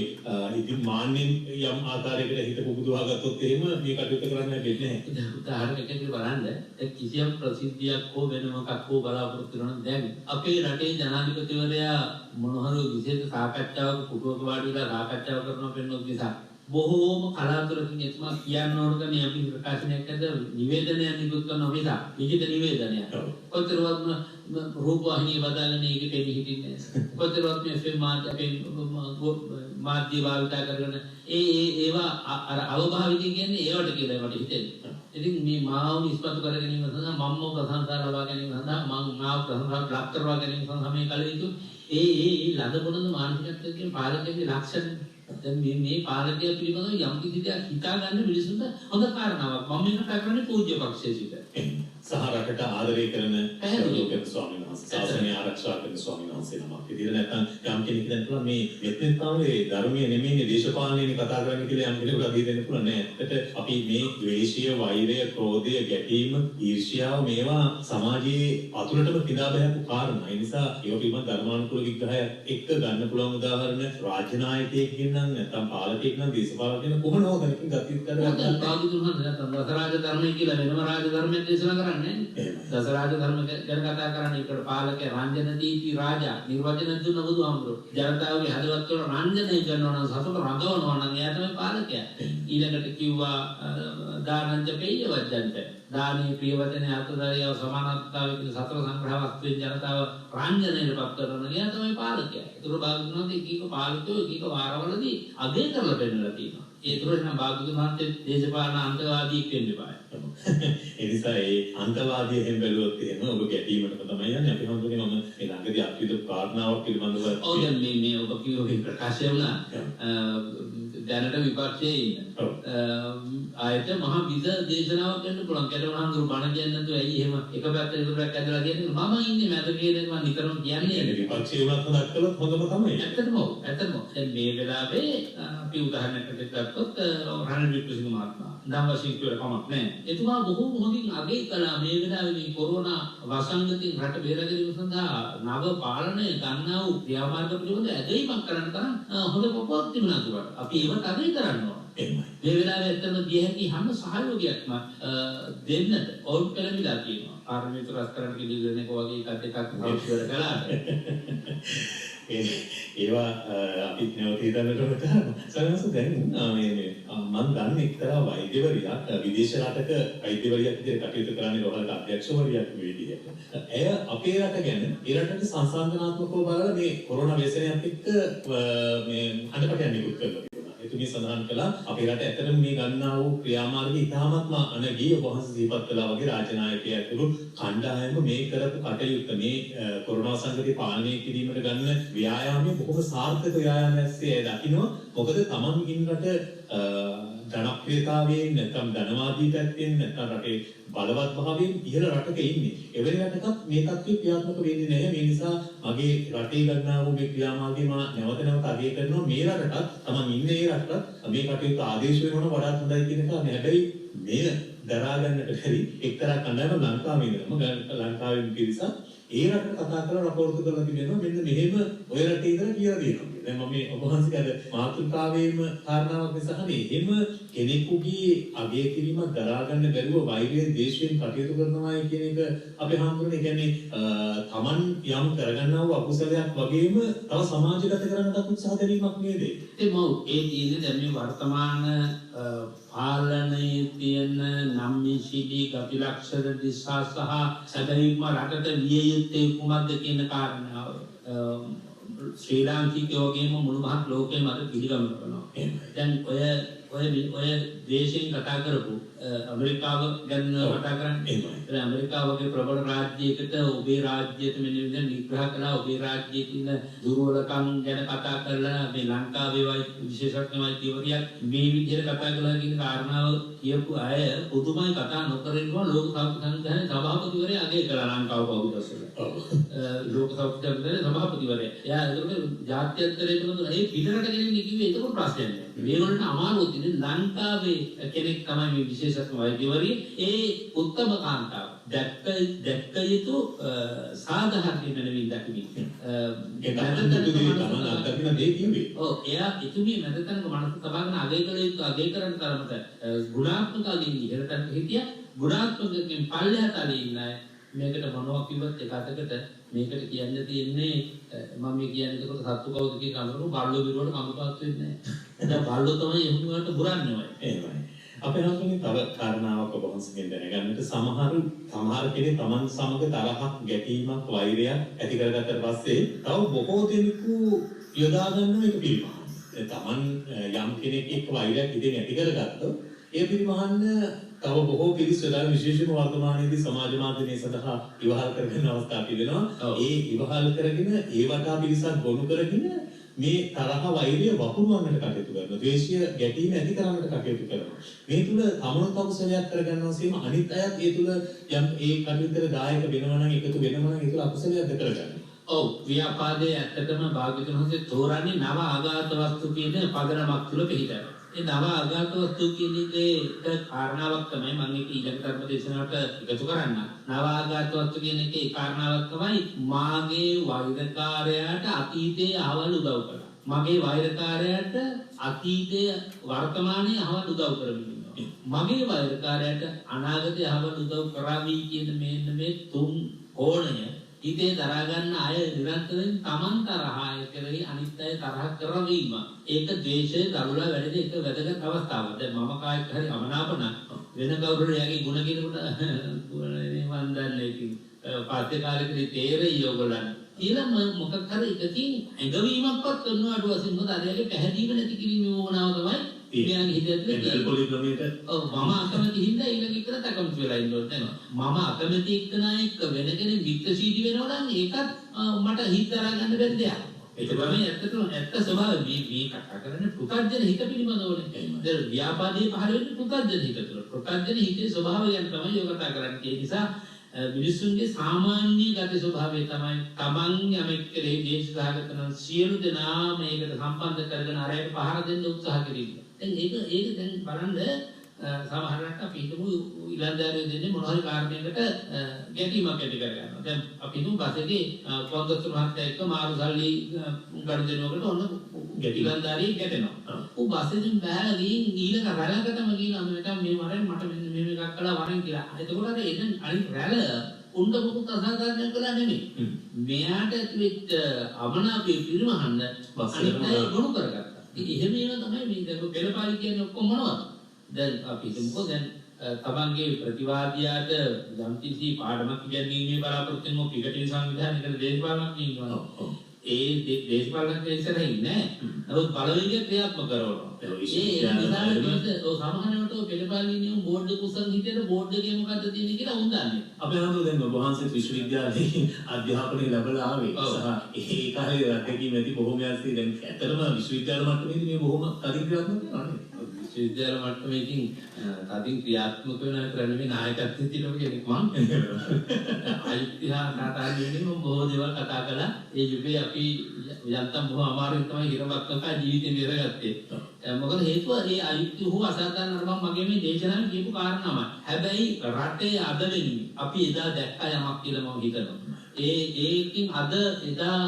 ඉතින් මාන්නෙන් යම් ආකාරයකට හිත පුබුදුවා ගත්තොත් එහෙම මේ කටයුතු කරන්න බැන්නේ නැහැ. උදාහරණයකට බලන්න කිසියම් ප්‍රසිද්ධියක් හෝ වෙන මොකක් හෝ බලාපොරොත්තු වෙනවා දැන් අපේ රටේ ජනාධිපතිවරයා මොනහරි විශේෂ සාකච්ඡාවක පුටුවක වාඩි වෙලා සාකච්ඡාව කරනවා වෙනොත් නිසා බොහෝම කලාතුරකින් එතුමා කියන්න ඕන කන්නේ අපි ප්‍රකාශනයක් ඇද නිවේදනයක් නිකුත් කරන නිසා විජිත නිවේදනයක්. කොතරම් රූපවාහිනිය බදාගෙන ඒකේ දෙවි හිටින්නේ. කොතරම් මේ ෆිල්ම් මාධ්‍ය භාවිත කරගෙන ඒවා අර අවභාවිතය කියන්නේ ඒවට කියලා මට හිතෙන්නේ. ඉතින් මේ මාව නිස්පතු කර ගැනීම සඳහා මම්ම ප්‍රශංසා ලබා ගැනීම සඳහා මම මාව ප්‍රශංසා ලබා කරවා ගැනීම සඳහා මේ කල යුතු ඒ ලද බොළඳ මානසිකත්වයෙන් පාලකයේ ලක්ෂණ දැන් මේ පාලකය පිළිබඳව යම් කිසි දෙයක් හිතා ගන්න මිනිසුන්ට හොඳ කාරණාවක්. මම මේක කරන්නේ පූජ්‍ය පක්ෂයේ සිට. සහ රටට ආදරය කරන ශාස්ත්‍රඥ ස්වාමීන් වහන්සේ, ශාසනය ආරක්ෂා කරන ස්වාමීන් වහන්සේ නමක්. ඉතින් නැත්නම් යම් කෙනෙක් දැන් පුළුවන් මේ මෙතෙන්තාවේ ධර්මයේ නෙමෙයි දේශපාලනයේ කතා කරන්න කියලා යම් කෙනෙකුට අදී දෙන්න පුළුවන් නෑ. ඒකට අපි මේ ද්වේෂය, වෛරය, ක්‍රෝධය, ගැටීම, ඊර්ෂ්‍යාව මේවා සමාජයේ අතුලටම පිටා බහැපු කාරණා. ඒ නිසා ඒවා පිළිබඳ ධර්මානුකූල විග්‍රහයක් එක්ක ගන්න පුළුවන් උදාහරණ රාජ්‍ය නායකයෙක්ගෙන් නම් නැත්නම් පාලකයෙක් නම් දේශපාලකයෙක් කොහොමද හොදකින් ගතිය කරගන්න. පාදුතුන් නැත්නම් දසරාජ ධර්මයේ කියලා වෙනම රාජ ධර්මයක් දේශනා කරන්නේ. දසරාජ ධර්ම ගැන කතා කරන්නේ ඒකට පාලකයා රංජන දීති රාජා නිර්වචන දුන්න බුදුහාමුදුරුවෝ. ජනතාවගේ හදවත් වල රංජනය කරනවා නම් සතුට රඟවනවා නම් එයා තමයි පාලකයා. ඊළඟට කිව්වා දානංච පෙය්‍ය වජ්ජන්ත. දානීය ප්‍රිය වචනේ අර්ථධාරියව සමානත්වයේ කියන සතර සංග්‍රහ වස්තුවේ ජනතාව රංජනයටපත් කරනවා. එයා තමයි පාලකයා. ඒතර භාගතුනාත් එකීක පාලකයෝ එකීක වාරවලදී අගය කරලා පෙන්නලා තියෙනවා. ඒ තුරේ නම් භාගතුනාත් දේශපාලන අන්තවාදී වෙන්න බෑ. ඒ නිසා ඒ අන්තවාදී එහෙම බැලුවොත් එහෙම ඔබ ගැටීමකට තමයි යන්නේ. අපි හඳුනන්නේ මම මේ ළඟදී අත්විඳ කාරණාවක් පිළිබඳව ඔව් දැන් මේ ඔබ කියෝගේ ප්‍රකාශය වුණා දැනට විපක්ෂයේ ඉන්න ආයත මහා විද දේශනාවක් කරන්න පුළුවන්. කැටවහඳුරු බණ කියන්නේ නැතුව ඇයි එහෙම එක පැත්තකට විතරක් ඇදලා කියන්නේ මම ඉන්නේ මැද කියලා මම නිතරම කියන්නේ. ඒ විපක්ෂයේ වුණත් හොදක් කළොත් හොඳම තමයි. ඇත්තටම දැන් මේ වෙලාවේ අපි උදාහරණයකට ගත්තොත් රනිල් වික්‍රමසිංහ මහත්මයා නම් වශයෙන් කියලා කමක් නැහැ. එතුමා බොහෝ මොහොතින් අගය කළා මේ වෙලාවේ මේ කොරෝනා වසංගතයෙන් රට බේර ගැනීම සඳහා නව පාලනය ගන්නා වූ ක්‍රියාමාර්ග පිළිබඳ ඇගයීමක් කරන්න තරම් හොඳ පොතක් තිබුණා දුරට. අපි ඒවට අගය කරන්න ඕන. මේ වෙලාවේ ඇත්තම දිය හැකි හැම සහයෝගයක්ම දෙන්නට ඕන් පෙළඹිලා තියෙනවා. පාර්ලිමේන්තු රැස් කරන්න කිව්ව දෙනෙක් වගේ එකක් අවශ්‍ය කළාට. ඒවා අපි නැවත හිතන්නට කරනවා. සමහරවිට දැන් මම දන්නේ එක්තරා වෛද්‍යවරියක් විදේශ රටක වෛද්‍යවරියක් විදිහට කටයුතු කරන්නේ රෝහලක අධ්‍යක්ෂවරියක් විදිහට. ඇය අපේ රට ගැන ඒ රටට සංසන්දනාත්මකව බලලා මේ කොරෝනා ව්‍යසනයත් එක්ක මේ හඬපටයක් නිකුත් කරලා තියෙනවා. එතුමිය සඳහන් කළා අපේ රට ඇත්තටම මේ ගන්නා වූ ක්‍රියාමාර්ගය ඉතාමත්ම අනගී ඔබ වහන්සේ සිහිපත් කළා වගේ රාජනායකයා ඇතුළු කණ්ඩායම මේ කරපු කටයුත්ත මේ කොරෝනා සංකටය පාලනය කිරීමට ගන්න ව්‍යායාමය බොහොම සාර්ථක ව්‍යායාමයක්සේ දකිනවා. මොකද තමන් ඉන්න රට ජනප්‍රියතාවයෙන් නැත්නම් ධනවාදී පැත්තෙන් නැත්නම් රටේ බලවත් භාවයෙන් ඉහළ රටක ඉන්නේ. එවැනි රටකත් මේ තත්ත්වය ක්‍රියාත්මක වෙන්නේ නැහැ. මේ නිසා මගේ රටේ ගන්නා වූ මේ ක්‍රියාමාර්ගය මා නැවත නැවත අගය කරනවා. මේ රටටත් තමන් ඉන්නේ ඒ රටටත් මේ කටයුතු ආදේශ වෙනවන වඩාත් හොඳයි කියන එක. හැබැයි මේ දරා ගන්නට බැරි එක්තරා කණ්ඩායමක් ලංකාවේ ඉඳලා ලංකාවේ පිරිසක් ඒ රටට කතා කරලා රපෝර්ට් කරලා තිබෙනවා මෙන්න මෙහෙම ඔය රටේ ඉඳලා කියලා දෙනවා. දැන් මම මේ ඔබ වහන්සේ අර මාතෘකාවේම කාරණාවක් නිසානේ එහෙම කෙනෙකුගේ අගය කිරීමක් දරා ගන්න බැරුව වෛරයෙන් දේශයෙන් කටයුතු කරනවා කියන එක අපේ හාමුදුරනේ කියන්නේ Taman යම් කරගන්නා වූ අකුසලයක් වගේම තව සමාජගත කරන්නට උත්සාහ ගැනීමක් නේද? ඒ තියෙන්නේ දැන් මේ වර්තමාන පාලනයේ තියෙන නම්මිශීලී ගති ලක්ෂණ දිශා සහ සැබවින්ම රටට විය යුත්තේ කුමක්ද කියන කාරණාව ශ්‍රී ලාංකිකයෝ වගේම මුළු මහත් ලෝකෙම අද පිළිගන්න කරනවා. දැන් ඔය දේශයෙන් කතා කරපු ඇමරිකාව ගැන කතා කරන්නේ. ඒ ඇමරිකාව වගේ ප්‍රබල රාජ්‍යයකට ඔබේ රාජ්‍යයට මෙන්න විදිහට නිග්‍රහ කළා. ඔබේ රාජ්‍යයේ තියෙන දුර්වලකම් ගැන කතා කරලා මේ ලංකාවේ විශේෂඥ වෛද්‍යවරියක් මේ විදිහට කතා කළා කියන කාරණාව කියපු අය පුදුමයි කතා නොකරනවා. ලෝක සෞඛ්‍ය සංවිධානයේ සභාපතිවරයා අගය කළා ලංකාව පෞද්ගලිකව. ලෝක සෞඛ්‍ය සංවිධානයේ සභාපතිවරයා. එයා ඒක ජාත්‍යන්තරයේ තුනද ඒ පිටරට ගෙනින්නේ කිව්වේ ඒක ප්‍රශ්නයක් නෑ. මේගොල්ලන්ට අමාරුව තියෙන්නේ ලංකාවේ කෙනෙක් තමයි මේ විශේෂඥ වෛද්‍යවරිය. ඒ උත්තම කාන්තාව දැක්ක යුතු සාධාරණ නෙවෙයි දකින්නේ. ඒක තමයි අත්දකින්න දේ කිව්වේ. ඔව් එයා ඉතුමි මැදතනක මනස තබාගෙන අගය කළ යුතු අගය කරන තරමට ගුණාත්මක අගින් ඉහළට හිටියා. ගුණාත්මකකින් පල්ලෙහාට අලින් ඉන්නයි. මේකට මොනවා කිව්වත් එක අතකට මේකට කියන්න තියෙන්නේ මම මේ කියන්නේ ඒකට සත්තු කවුද කියන අඳුරු බල්ලෝ විරුවට කම්පාත් වෙන්නේ නැහැ. දැන් බල්ලෝ තමයි එහෙම වලට පුරන්නේ ඔය. එහෙමයි. අපේ රටේ තව කාරණාවක් ඔබ වහන්සේගෙන් දැනගන්නට සමහර කෙනෙක් Taman සමග තරහක් ගැටීමක් වෛරයක් ඇති කරගත්තට පස්සේ තව බොහෝ දෙනෙකු යොදා ගන්න එක පිළිමහන්න. Taman යම් කෙනෙක් එක්ක වෛරයක් ඉතින් ඇති කරගත්තොත් ඒ පිළිමහන්න තව බොහෝ පිරිස් වෙලා විශේෂම වර්තමානයේදී සමාජ මාධ්‍යයේ සඳහා ඉවහල් කරගෙන අවස්ථා තිබෙනවා. ඒ ඉවහල් කරගෙන ඒ වටා පිරිසක් ගොනු කරගෙන මේ තරහ වෛරය වපුරවන්නට කටයුතු කරනවා. ද්වේෂය ගැටීම ඇති කරන්නට කටයුතු කරනවා. මේ තුල තමනුත් අකුසලයක් කරගන්නවා සීම අනිත් අයත් ඒ තුල යම් ඒ කටයුත්තට දායක වෙනවා නම් එකතු වෙනවා නම් ඒ තුල අකුසලයක්ද කරගන්නවා. ඔව් ව්‍යාපාදයේ ඇත්තටම භාග්‍යවතුන් වහන්සේ තෝරන්නේ නව ආඝාත වස්තු කියන පදනමක් තුල පිළිදැන. ඒ නව ආඝාත වස්තු කියන එකේ කාරණාවක් තමයි මම ඒක ඊළඟ ධර්ම දේශනාවට එකතු කරන්න. නව ආඝාත වස්තු කියන එකේ කාරණාවක් තමයි මාගේ වෛරකාරයාට අතීතයේ අවල් උදව් කළා. මගේ වෛරකාරයාට අතීතයේ වර්තමානයේ අවල් උදව් කරමින් ඉන්නවා. මගේ වෛරකාරයාට අනාගතයේ අවල් උදව් කරાવી කියන මේ තුන් කෝණය හිතේ දරා ගන්න අය නිරන්තරයෙන් Taman තරහය කරේ අනිත් අය තරහ කරවීම. ඒක ද්වේෂයේ දරුලා වැඩි එක වැදගත් අවස්ථාවක්. දැන් මම කායික හරි අමනාපන වෙන කවුරුහරි යගේ ಗುಣ කෙනෙකුට මේ මන් දන්නේ ඉතින් පාත්‍යකාරකේ තේරෙයි ඔයගොල්ලන්. ඊළඟ මොකක් හරි එකකින් ඇඟවීමක්වත් කරනවා අඩු වශයෙන් මොකද අරයාගේ පැහැදිලිව නැති කිරීමේ ඕනාව තමයි මෙයාගේ හිතේ තියෙන පොලිග්‍රමයට මම අකමැති හින්දා ඊළඟ එකට තකමතු වෙලා ඉන්නවා දැන් මම අකමැති එක්කනා එක්ක වෙන කෙනෙක් වික්‍රසීඩි වෙනවා නම් ඒකත් මට හිත දරා ගන්න බැරි දෙයක්. ඒක තමයි ඇත්ත ස්වභාවය මේ කතා කරන්නේ පුතර්ජන හිත පිළිබඳවනේ. දැන් ව්‍යාපාදයේ පහළ වෙන්නේ පුතර්ජන හිත තුළ. පුතර්ජන හිතේ ස්වභාවය ගැන තමයි ඔය කතා කරන්නේ. ඒ නිසා මිනිසුන්ගේ සාමාන්‍ය ගති ස්වභාවය තමයි තමන් යමෙක් කෙරෙහි දේශසහගත කරන සියලු දෙනා මේකට සම්බන්ධ කරගෙන අරයට පහර දෙන්න උත්සාහ කිරීම. දැන් ඒක දැන් බලන්න සමහරවිට අපි හිතමු ඉලන්දාරියෝ දෙන්නේ මොන හරි කාරණයකට ගැටීමක් ඇති කරගන්නවා. දැන් අපි හිතමු බසේදී කොන්දස්තර මහත්තයා එක්ක මාරු සල්ලි ගනුදෙනුවකට ඔන්න ඉලන්දාරිය ගැටෙනවා. ඌ බසෙන් බෑලා ගිහින් ඊළඟ රැළකටම ගිහින් මට මේ වරෙන් මට මෙන්න මේක කළා වරෙන් කියලා. එතකොට අර එතන අනිත් රැළ උන්ට මොකක් අසාධාරණයක් කළා නෙමෙයි. මෙයාට ඇතුළත් අමනාපයේ පිරිමහන්න අනිත් අය ගොනු කරගත්තා. ඉතින් එහෙම ඒවා තමයි මේ දැන් පෙළපාලි කියන්නේ ඔක්කොම මොනවද? දැන් අපි හිතමුකෝ දැන් තමන්ගේ ප්‍රතිවාදියාට යම්කිසි පාඩමක් ඉගෙනීමේ බලාපොරොත්තු වෙන පිටටින් සංවිධානයකට දේශපාලනක් ඉන්නවා. ඒ දේශපාලනක ඉස්සරහින් නෑ. නමුත් බලවේගය ක්‍රියාත්මක කරනවා. සමහරවිට පෙළපාලිනියම් බෝඩ් එක උසන් හිටියට බෝඩ් එකේ මොකද්ද තියෙන්නේ කියලා උන් දන්නේ. අපේ අහනවා දැන් ඔබ වහන්සේ විශ්වවිද්‍යාලයේ අධ්‍යාපනය ලැබලා ආවේ. සහ ඒ කාලේ රටකීම ඇති බොහොමයක් දැන් ඇත්තටම විශ්වවිද්‍යාල මට්ටමේදී මේ බොහොම තදින් ක්‍රියාත්මක කරනවා නේද? විශ්වවිද්‍යාල මට්ටමේදී තදින් ක්‍රියාත්මක වෙන කරන්නේ නායකත්වයේ තියෙන කෙනෙක් මම. අයිතිහා තාතාලියනේ මම බොහෝ දේවල් කතා කළා. ඒ යුගයේ අපි යන්තම් බොහොම අමාරුවෙන් තමයි හිරවත්කක ජීවිතේ ඉරගත්තේ. මොකද හේතුව ඒ අයුක්ති හෝ අසාධාරණ නරඹ මගේ මේ දේශනාවේ කියපු කාරණාවයි. හැබැයි රටේ අද වෙන්නේ අපි එදා දැක්ක යමක් කියලා මම හිතනවා. ඒකින් අද එදා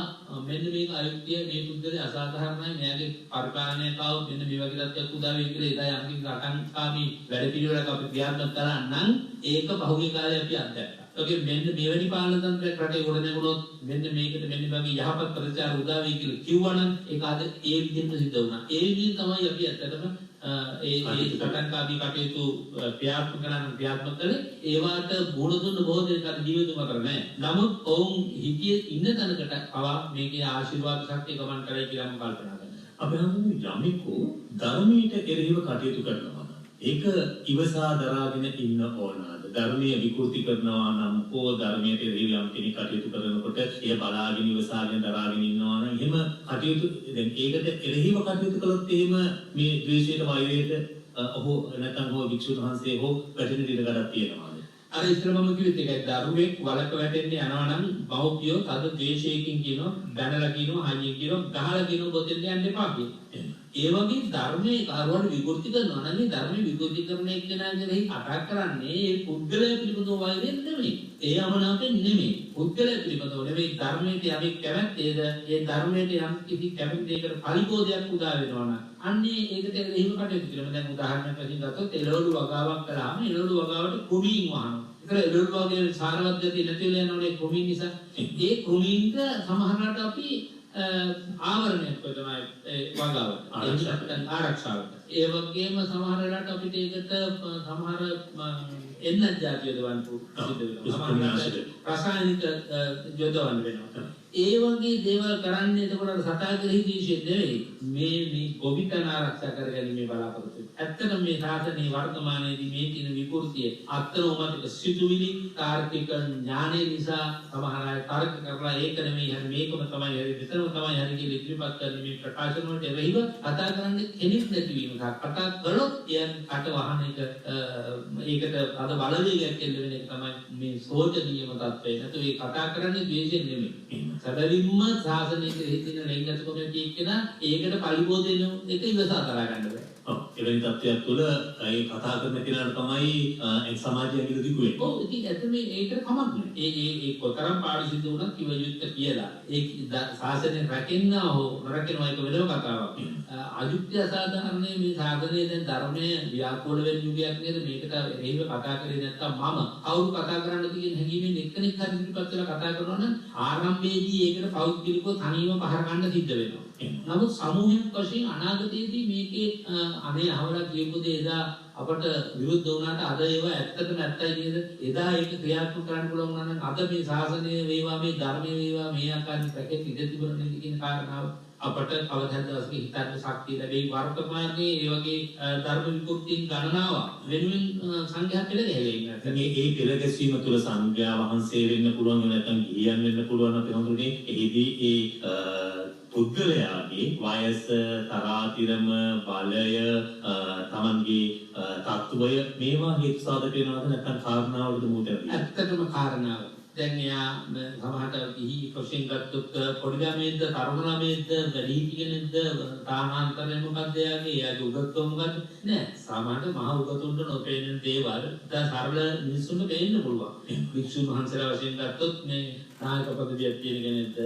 මෙන්න මේක අයුක්තිය මේ පුද්ගලයා අසාධාරණයි මෙයාගේ පරිපාලනයකව මෙන්න මේ වගේ තත්ත්වයක් උදා වෙයි කියලා එදා යම්කිසි රටන්කාමී වැඩ පිළිවෙලක් අපි ක්‍රියාත්මක කළා නම් ඒක පහුගිය කාලේ අපි අත්දැක්කා. ඒකෙන් මෙන්න මෙවැනි පාලන තන්ත්‍රයක් රටේ ගොඩ නැගුණොත් මෙන්න මේකට මෙන්න වගේ යහපත් ප්‍රචාර උදා වෙයි කියලා කිව්වනම් ඒක අද ඒ විදිහට සිද්ධ වුණා. ඒ විදිහෙන් තමයි අපි ඇත්තටම ඒ රටන්කාමී කටයුතු ක්‍රියාත්මක කළේ. ඒවට මුහුණ දුන්න බොහෝ දෙනෙක් ජීවිතම කරන්නේ නැහැ. නමුත් ඔවුන් හිතියේ ඉන්න තැනකට පවා මේකේ ආශිර්වාද ශක්තිය ගමන් කරයි කියලා මම කල්පනා කරනවා. අපි හඳුන්වන්නේ යමෙකු ධර්මයට එරෙහිව කටයුතු කරනවා. ඒක ඉවසා දරාගෙන ඉන්න ඕනද? ධර්මයේ විකෘති කරනවා නම් හෝ ධර්මයට එරෙහිව යම් කෙනෙක් කටයුතු කරනකොට එය බලාගෙන ඉවසාගෙන දරාගෙන ඉන්නවා නම් එහෙම කටයුතු දැන් ඒකට එරෙහිව කටයුතු කළොත් එහෙම මේ ද්වේෂයට වෛරයට ඔහු නැත්නම් හෝ වික්ෂුන් වහන්සේ හෝ වැටෙන ඉඩ ගන්නක් තියෙනවා. අර ඉස්සර මම කිව්වෙත් ඒකයි දරුවෙක් වලක වැටෙන්නේ යනවා නම් බහුපියෝ තද ද්වේෂයකින් කියනවා බැනලා කියනවා හයියෙන් කියනවා ගහලා කියනවා පොතෙන් යන්න එපා කියලා. ඒ වගේ ධර්මයේ කාරවල විකෘති කරනවා නම් මේ ධර්මයේ විකෘති කරන එක්කෙනාගේ කතා කරන්නේ ඒ පුද්ගලයා පිළිබඳව වෛරයෙන් නෙමෙයි. ඒ අමනාපයෙන් නෙමෙයි. පුද්ගලයා පිළිබඳව නෙමෙයි ධර්මයේ යමෙක් කැමැත්තේද ඒ ධර්මයේ යම් කිසි කැමැත්තේකට පරිපෝදයක් උදා වෙනවා නම් අන්නේ ඒකට එහෙම කටයුතු කරනවා. දැන් උදාහරණයක් වශයෙන් ගත්තොත් එළවලු වගාවක් කළාම එළවලු වගාවට කුමීන් වහනවා. ඒතර එළවලු වගේ සාරවත් ගතිය නැති වෙලා යනෝනේ කුමීන් නිසා. ඒ කුමීන්ට සමහරවිට අපි ආවරණයක් තමයි වගාවට ආරක්ෂාවට. ඒ වගේම සමහර වෙලාවට අපිට ඒකට සමහර එන්නත් જાතිය දවන්න සිද්ධ වෙනවා. රසායනික යොදවන්න වෙනවා. ඒ වගේ දේවල් කරන්නේ එතකොට සතාගරහි දීශේ නෙවෙයි. මේ ගොවිතැන ආරක්ෂා කරගැනීමේ බලාපොරොත්තු. ඇත්තටම මේ සාසනයේ වර්තමානයේදී මේ තියෙන විකෘතිය අත්නෝමතික සිදුවිලි තාර්කික ඥානය නිසා සමහර අය තර්ක කරලා ඒක නෙමෙයි හරි මේකම තමයි හරි විතරම තමයි හරි කියලා ඉදිරිපත් කරන මේ ප්‍රකාශන වලට එරෙහිව කතා කරන්නේ කෙනෙක් නැතිවීම. කතා කළොත් එයන් කට වහන එක ඒකට අද බලවේගයක් එල්ල වෙන එක තමයි මේ සෝචනීයම තත්ත්වය. නැතු ඒ කතා කරන්නේ ද්වේෂයෙන් නෙමෙයි. සැබවින්ම සාසනයේ හිතින ලෙන්ගතුකම කියන ඒකට පරිබෝධ වෙන එක ඉවසා දරා ගන්න බෑ. ඔව් එවැනි තත්ත්වයක් තුළ ඒ කතා කරන කෙනාට තමයි ඒ සමාජය අගිලදිකු වෙන්නේ. ඔව් ඉතින් ඇත්තම ඒකට කමක් නෑ. ඒ කොතරම් පාඩු සිද්ධ වුණත් කිව යුත්තේ කියලා. ඒ සාසනය රැකෙන්නා හෝ නොරැකෙනවා එක වෙනම කතාවක්. අයුක්තිය අසාධාරණේ මේ සාධනයේ දැන් ධර්මයේ ව්‍යාකූල වෙන යුගයක් නේද මේකට එහෙම කතා කරේ නැත්තම් මම කවුරු කතා කරන්න කියන හැඟීමෙන් එක්කෙනෙක් හරි ඉදිරිපත් වෙලා කතා කරනවා නම් ආරම්භයේදී ඒකට පෞද්ගලිකව තනියම පහර ගන්න සිද්ධ වෙනවා. නමුත් සමූහයක් වශයෙන් අනාගතයේදී මේකේ අනේ අහවලා කියපු දේ එදා අපට විරුද්ධ වුණාට අද ඒවා ඇත්තටම ඇත්තයි නේද? එදා ඒක ක්‍රියාත්මක කරන්න පුළුවන් වුණා නම් අද මේ ශාසනය වේවා මේ ධර්මයේ වේවා මේ ආකාරයෙන් පැකට් ඉඳ තිබුණ නේද කියන කාරණාව අපට කවදාවත් දවසක හිතන්න ශක්තිය ලැබෙයි. වර්තමානයේ ඒ වගේ ධර්ම විකෘතින් ගණනාවක් වෙනුවෙන් සංඝයා පෙළ ගැහෙන්නේ. මේ පෙළ ගැසීම තුළ සංඝයා වහන්සේ වෙන්න පුළුවන් නැත්නම් ගිහියන් වෙන්න පුළුවන් අපි හඳුන්නේ එහිදී පුද්ගලයාගේ වයස තරාතිරම බලය තමන්ගේ තත්ත්වය මේවා හේතු සාධක වෙනවද නැත්නම් කාරණාවලද මුලදී? ඇත්තටම කාරණාව. දැන් එයා සමහරට කිහි කොෂෙන් ගත්තොත් පොඩි ළමයෙක්ද තරුණ ළමයෙක්ද වැඩිහිටි කෙනෙක්ද තානාන්තරය මොකක්ද එයාගේ උගත්කම මොකක්ද නෑ. සමහරට මහ උගතුන්ට නොපෙනෙන දේවල් දැන් සරල මිනිස්සුන්ට පේන්න පුළුවන්. වික්ෂුන් වහන්සේලා වශයෙන් ගත්තොත් මේ නායක පදවියක් තියෙන කෙනෙක්ද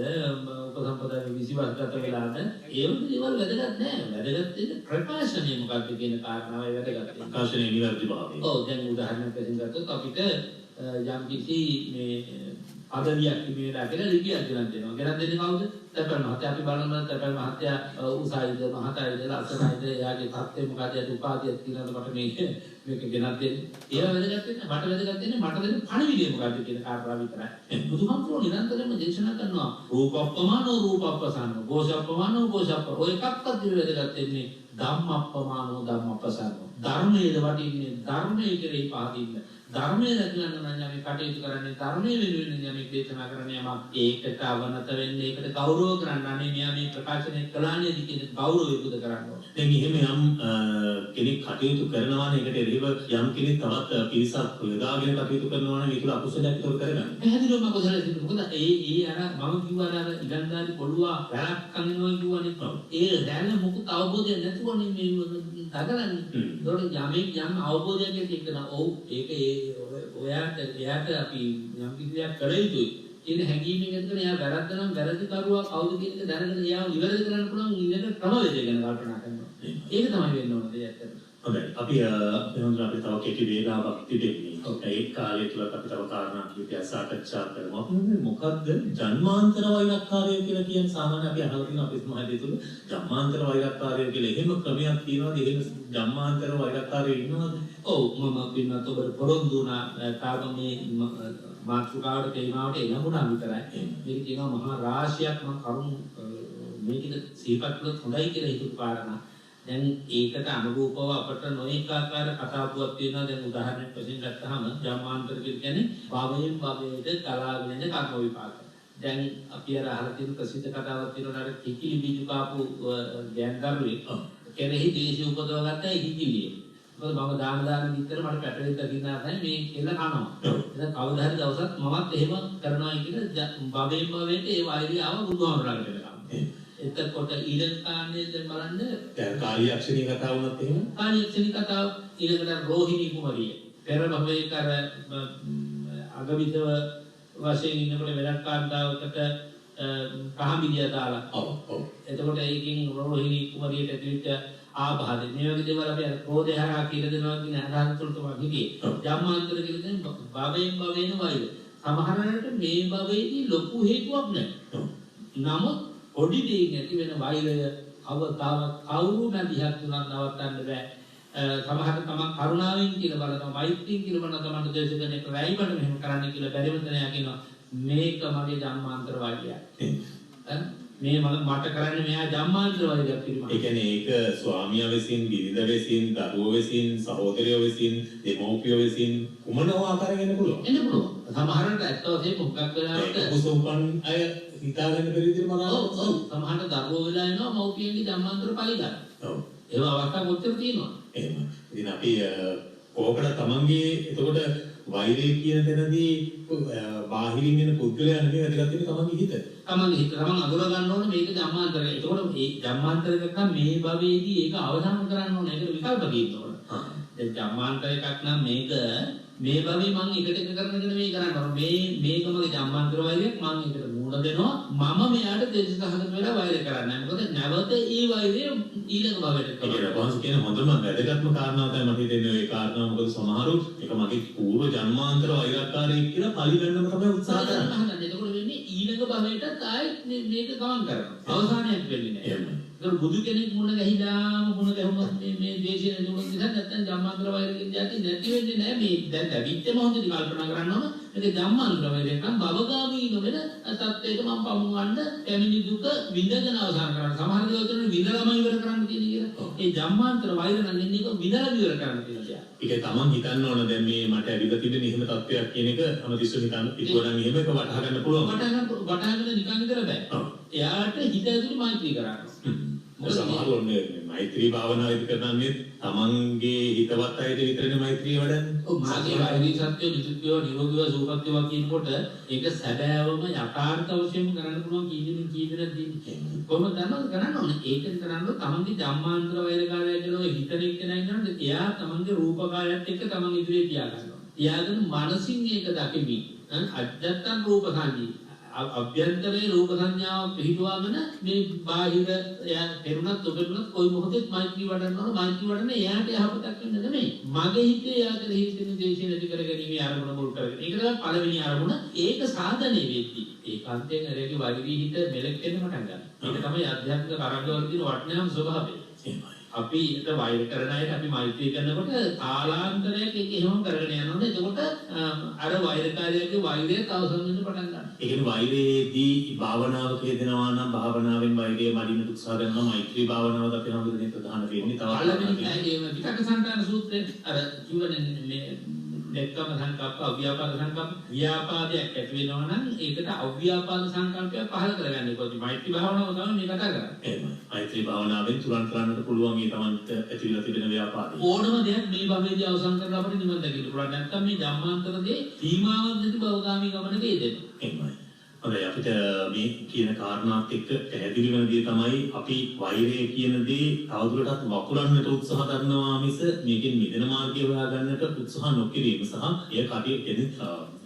උපසම්පදාවේ 20 වසර ගත වෙලාද ඒ වගේ දේවල් වැදගත් නෑ. වැදගත් වෙන්නේ ප්‍රකාශනය මොකක්ද කියන කාරණාවයි වැදගත්. ප්‍රකාශනයේ නිවැරදිභාවය. ඔව් දැන් උදාහරණයක් වශයෙන් ගත්තොත් අපිට යම් කිසි මේ අදලියක් තිබෙලා කියලා ලිපියක් ගෙනත් දෙනවා. ගෙනත් දෙන්නේ කවුද? තැපැල් මහත්තයා. අපි බලනවා තැපැල් මහත්තයා උසයිද මහතයිද ලස්සනයිද එයාගේ තත්ත්වය මොකද යට උපාධියක් තියෙනවද මට මේක ගෙනත් දෙන්නේ. ඒවා වැදගත් වෙන්නේ මට වැදගත් වෙන්නේ මට දෙන්න පණිවිඩය මොකද්ද කියන කාරණාව විතරයි. බුදුහාමුදුරුවෝ නිරන්තරයෙන්ම දේශනා කරනවා රූපප්පමානෝ රූපප්පසන්නෝ ഘോഷප්පමානෝ ഘോഷප්ප ඔය එකක්වත් වැදගත් වෙන්නේ ධම්මප්පමානෝ ධම්මප්පසන්නෝ. ධර්මයේ වටින්නේ ධර්මයේ කෙරෙහි පහදින්න. ධර්මයේ රැකගන්න නම් අපි කටයුතු කරන්නේ ධර්මයේ වෙනුවෙන් යමක් දේශනා කරන්න යමක් ඒකට අවනත වෙන්නේ ඒකට ගෞරව කරන්න අනේ මෙයා මේ ප්‍රකාශනය කළානේ කියන ගෞරවය පුද කරන්න ඕනේ. දැන් එහෙම යම් කෙනෙක් කටයුතු කරනවා නම් ඒකට එරෙහිව යම් කෙනෙක් තවත් පිරිසක් යොදාගෙන කටයුතු කරනවා නම් ඒක අකුසලයක් විතර කරගන්න. පැහැදිලිවම අකුසලයක් තියෙනවා. මොකද ඒ අර මම කිව්වා අර ඉලන්දාරි පොළුවා වැලක් කනිනවා කියවනේ. ඒ දැන මොකද අවබෝධය නැතුවනේ මේ දගලන්නේ. ඒතකොට යම් අවබෝධයක් තියෙන ඔව් ඒක එයාට අපි යම් කිසියක් කළ යුතුයි. කියන හැඟීමෙන් ඇතුළේ එයා වැරද්ද නම් වැරදි කරුවා කවුද කියන එක දැනගෙන එයාව නිවැරදි කරන්න පුළුවන් ඉන්නක ක්‍රමවේදය ගැන කල්පනා කරනවා. ඒක තමයි වෙන්න ඕන දේ ඇත්තට. හොඳයි. අපි එහෙනම් අපි තව කෙටි වේලාවක් තිබෙන්නේ. ඒ කාලය තුල අපි තව කාරණා කිහිපයක් සාකච්ඡා කරමු. අපි මොකද්ද ජන්මාන්තර වෛරක්කාරය කියලා කියන්නේ? සාමාන්‍ය අපි අහලා තියෙන අපේ සමාජය තුල ජන්මාන්තර වෛරක්කාරය කියලා එහෙම ක්‍රමයක් තියෙනවද? එහෙම ජන්මාන්තර වෛරක්කාරයෝ ඉන්නවද? ඔව් මම පින්නත් ඔබට පොරොන්දු වුණා තාම මේ මාතෘකාවට තේමාවට එනමුණා විතරයි. මේක තියෙනවා මහා රාශියක් මම කරුණු මේකද සිහිපත් කළොත් හොඳයි කියලා හිතුව කාරණා. දැන් ඒකට අනුරූපව අපට නොඑක ආකාර කතාවුවක් තියෙනවා. දැන් උදාහරණයක් වශයෙන් ගත්තාම ජන්මාන්තර කියන්නේ භවයෙන් භවයට කලාවෙන කර්ම විපාක. දැන් අපි අර අහලා තියෙන ප්‍රසිද්ධ කතාවක් තියෙනවා අර කිකිලි බීජු කාපු ගෑන්දරුවෙක් කෙනෙහි දේශය උපදව ගත්ත කිකිලිය. මොකද මම දාන විතර මට පැටලෙන්න දකින්න නැහැ මේ කෙල්ල කනවා. එහෙනම් කවදා හරි දවසක් මමත් එහෙම කරනවා කියලා භවයෙන් භවයට ඒ වෛරය ආව බුදුහාමරකට වෙනවා. එතකොට ඊළඟාන්නේ දැන් බලන්න දැන් කාලියක්ෂණී කතාව වුණත් එහෙම කාලියක්ෂණී කතාව ඊළඟට රෝහිණී කුමරිය පෙර භවයේ කර අගවිතව වශයෙන් ඉන්නකොට වෙනත් කාන්තාවකට කහමිනිය දාලා ඔව් එතකොට ඒකින් රෝහිණී කුමරියට ඇතුළට ආබාධ මේ වගේ දේවල් අපි අර ක්‍රෝධය හරහා කියලා දෙනවා කියන අදහස තුළ තමයි හිටියේ ජම්මාන්තර කියලා දැන් භවයෙන් භවේන වෛර සමහරවිට මේ භවයේදී ලොකු හේතුවක් නැහැ නමුත් පොඩි දෙයක් ඇති වෙන වෛරය අවතාවක් කවුරු නැදිහත් තුනක් නවත්තන්න බෑ. සමහරවිට තමන් කරුණාවෙන් කියලා බලනවා මෛත්‍රියෙන් කියලා බලනවා තමන්ට දේශ කරන එක වැයිවට මෙහෙම කරන්න කියලා බැරිම තැනයා කියනවා මේක මගේ ජම්මාන්තර වෛරයක්. මේ මට කරන්නේ මෙයා ජම්මාන්තර වෛරයක් පිළිබඳව. ඒ කියන්නේ ඒක ස්වාමියා විසින්, බිරිඳ විසින්, දරුවෝ විසින්, සහෝදරයෝ විසින්, දෙමව්පියෝ විසින් කුමන ආකාරයෙන් එන්න පුළුවන්. එන්න පුළුවන්. සමහරවිට ඇත්ත වශයෙන්ම මොකක් වෙලාවට කුසුම්පන් අය හිතාගන්න බැරි විදිහට මරනවා. ඔව් සමහරවිට දරුවෝ වෙලා එනවා මව්පියන්ගේ ජම්මාන්තර පලි ගන්න. ඔව්. ඒව අවස්ථා කොච්චර තියෙනවද? එහෙම. ඉතින් අපි කොහොමද තමන්ගේ එතකොට වෛරය කියන තැනදී බාහිරින් එන පුද්ගලයන් නෙවෙයි වැදගත් වෙන්නේ තමන්ගේ හිත. තමන් අඳුර ගන්න ඕනේ මේක ජම්මාන්තරය. ඒකෝට මේ ජම්මාන්තරය එකක් මේ භවයේදී ඒක අවසන් කරන්න ඕනේ. ඒකට විකල්ප තියෙන්න ඕනේ. දැන් ජම්මාන්තර එකක් නම් මේක මේ භවයේ මම එකට එක කරනගෙන මේ කරන්න ඕනේ. මේක මගේ ජම්මාන්තර වෛරයක් මම ඒකට මූණ දෙනවා. මම මෙයාට දේශසහගත වෙලා වෛර කරන්නේ. මොකද නැවත ඒ වෛරය ඊළඟ භවයට කරනවා. ඒක වහන්සේ කියන හොඳම වැදගත්ම කාරණාව තමයි මට හිතෙන්නේ ඒ කාරණාව. මොකද සමහරු ඒක මගේ పూర్ව ජන්මාන්තර වෛරක්කාරයෙක් කියලා පරිගන්නම තමයි උත්සාහ කරන්නේ. එතකොට වෙන්නේ ඊළඟ භවයටත් ආයෙත් මේක ගමන් කරනවා. අවසානයක් වෙන්නේ නැහැ. ඒක බුදු කෙනෙක් මුණ ගැහිලාම මුණ ගැහුනොත් මේ දේශයේ නුඹ නිසා නැත්තම් ජම්මාන්තර වෛරකින් යටි නැති වෙන්නේ නැහැ. මේ දැන් ලැබිච්ච මොහොතේ කල්පනා කරන්න ඕන. මේක ජම්මාන්තර වෛරයක් නම් භවගාමී නොවන තත්ත්වයක මම පමුණවන්න කැමිනි දුක විඳගෙන අවසන් කරන්න. සමහර දේවල් තුන විඳලාම ඉවර කරන්න කියන කියලා. ඒ ජම්මාන්තර වෛර නම් ඉන්නේ ඒක විඳලා ඉවර කරන්න කියලා. ඒක තමන් හිතන්න ඕන දැන් මේ මට ඇවිල්ලා තිබෙන එහෙම තත්ත්වයක් කියන එක හැමතිස්සෙම හිතන්න ඉක්වනම් එහෙම එක වටහා ගන්න පුළුවන්. වටහාගෙන නිකන් ඉතර බෑ. එයාට හිත ඇතුලේ මෛත්‍රී කරන්න. සමහරවල් මේ මෛත්‍රී භාවනාව ඉදි කරන්නේ තමන්ගේ හිතවත් අයට විතරනේ මෛත්‍රිය වඩන්නේ. ඔව් මාගේ වෛරී සත්‍ය නිසුද්ධිය නිරෝධිය සූපත්තිය කියනකොට ඒක සැබෑවම යථාර්ථ වශයෙන්ම කරන්න පුළුවන් කීදෙනෙක් දෙන්නේ. කොහොමද කරන්න ඕනේ? ඒකෙන් කරන්නේ තමන්ගේ ජම්මාන්තර වෛරකාරය කියලා හිතන එක්කෙනා ඉන්නවනේ එයා තමන්ගේ රූපකායත් එක්ක තමන් ඉදිරියේ තියා ගන්නවා. තියාගෙන මනසින් ඒක දකිමි. අජත්තන් රූප සංජී අභ්‍යන්තරයේ රූප සංඥාව පිහිටුවාගෙන මේ බාහිර පෙරුණත් ඔබෙරුණත් කොයි මොහොතෙත් මෛත්‍රී වඩනවා මෛත්‍රී වඩන්නේ එයාට යහපතක් වෙන්න නෙමෙයි මගේ හිතේ යාතර හිතෙන දේශේ නැති කරගැනීමේ අරමුණ මුල් කරගෙන ඒක තමයි පළවෙනි අරමුණ ඒක සාධනෙ වෙද්දී ඒකාන්තයෙන් රැකී වෛරී හිත මෙලෙක්ෙන්න පටන් ගන්නවා ඒක තමයි අධ්‍යාත්මික කරඬවල තියෙන වටිනාම ස්වභාවය අපි ඒක වෛර කරන අයට අපි මෛත්‍රී කරනකොට කාලාන්තරයක් ඒක එහෙම කරගෙන යනවානේ එතකොට අර වෛරකාරයාගේ වෛරය තවසම් වෙන්න පටන් ගන්නවා ඒ කියන්නේ වෛරයේදී භාවනාවක යෙදෙනවා නම් භාවනාවෙන් වෛරය මඩින්න උත්සාහ කරනවා මෛත්‍රී භාවනාවද අපි හඳුනන්නේ ප්‍රධාන වෙන්නේ තව විතක්කසංතාන සූත්‍රයේ අර කියවනේ මේ දෙක්කම සංකප්ප අව්‍යාපාද සංකප්ප ව්‍යාපාදයක් ඇති වෙනවා නම් ඒකට අව්‍යාපාද සංකල්පය පහළ කරගන්නේ කොහොමද මෛත්‍රී භාවනාව තමයි මේ කතා කරන්නේ එහෙමයි මෛත්‍රී භාවනාවෙන් තුරන් කරන්නට පුළුවන් ඒ තමන්ට ඇති වෙලා තිබෙන ව්‍යාපාදේ ඕනම දෙයක් මේ භවයේදී අවසන් කරලා අපිට නිවන් දකින්න පුළුවන් නැත්නම් මේ ධම්මාන්තරදී සීමාවක් නැති බවගාමී ගමනක යෙදෙනවා එහෙමයි හොඳයි අපිට මේ කියන කාරණාත් එක්ක පැහැදිලි වෙන දේ තමයි අපි වෛරය කියන දේ තවදුරටත් වකුරන්නට උත්සාහ කරනවා මිස මේකෙන් මිදෙන මාර්ගය හොයාගන්නට උත්සාහ නොකිරීම සහ ඒ කටිය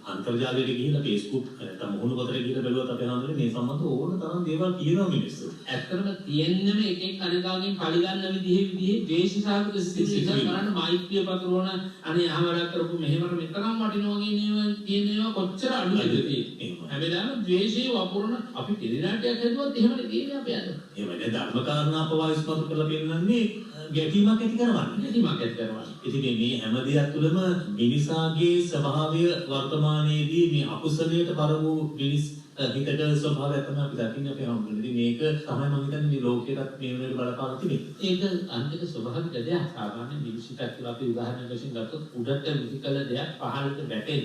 අන්තර්ජාලයට ගිහිල්ලා Facebook නැත්නම් මොහොන පොතේ ගිහිල්ලා බැලුවත් අපි හඳුනන්නේ මේ සම්බන්ධ ඕන තරම් දේවල් කියනවා මිනිස්සු. ඇත්තටම තියෙන්නම එකෙක් අනිකාගෙන් පරිගන්න විදිහේ ද්වේෂසහගත සිතිවිලි කරන මෛත්‍රිය පතරවන අනේ අහවරක් කරපු මෙහෙමර මෙතරම් වටිනවා කියන ඒවා කොච්චර අඩුද තියෙන්නේ. හැබැයි ද්වේෂයේ වපුරන අපි පිළිනාටයක් හදුවත් එහෙමනේ තියෙන්නේ අපි අද. එහෙමනේ ධර්ම කාරණා පවායිස්මතු කරලා පෙන්නන්නේ ගැටීමක් ඇති කරවන්නේ. ගැටීමක් ඇති කරවන්නේ. ඉතින් මේ හැම දෙයක් තුළම මිනිසාගේ ස්වභාවය වර්තමානයේදී මේ අකුසලයට බර වූ මිනිස් හිතක ස්වභාවය තමයි අපි දකින්නේ අපේ හැමෝටම. ඉතින් මේක තමයි මම හිතන්නේ මේ ලෝකයටත් මේ වෙනකොට බලපාන තිබෙන්නේ. ඒක අන්තික ස්වභාවික දෙයක්. සාමාන්‍ය මිනිස්සුන්ට කියලා අපි උදාහරණයක් වශයෙන් ගත්තොත් උඩට විසිකල දෙයක් පහළට වැටෙන්න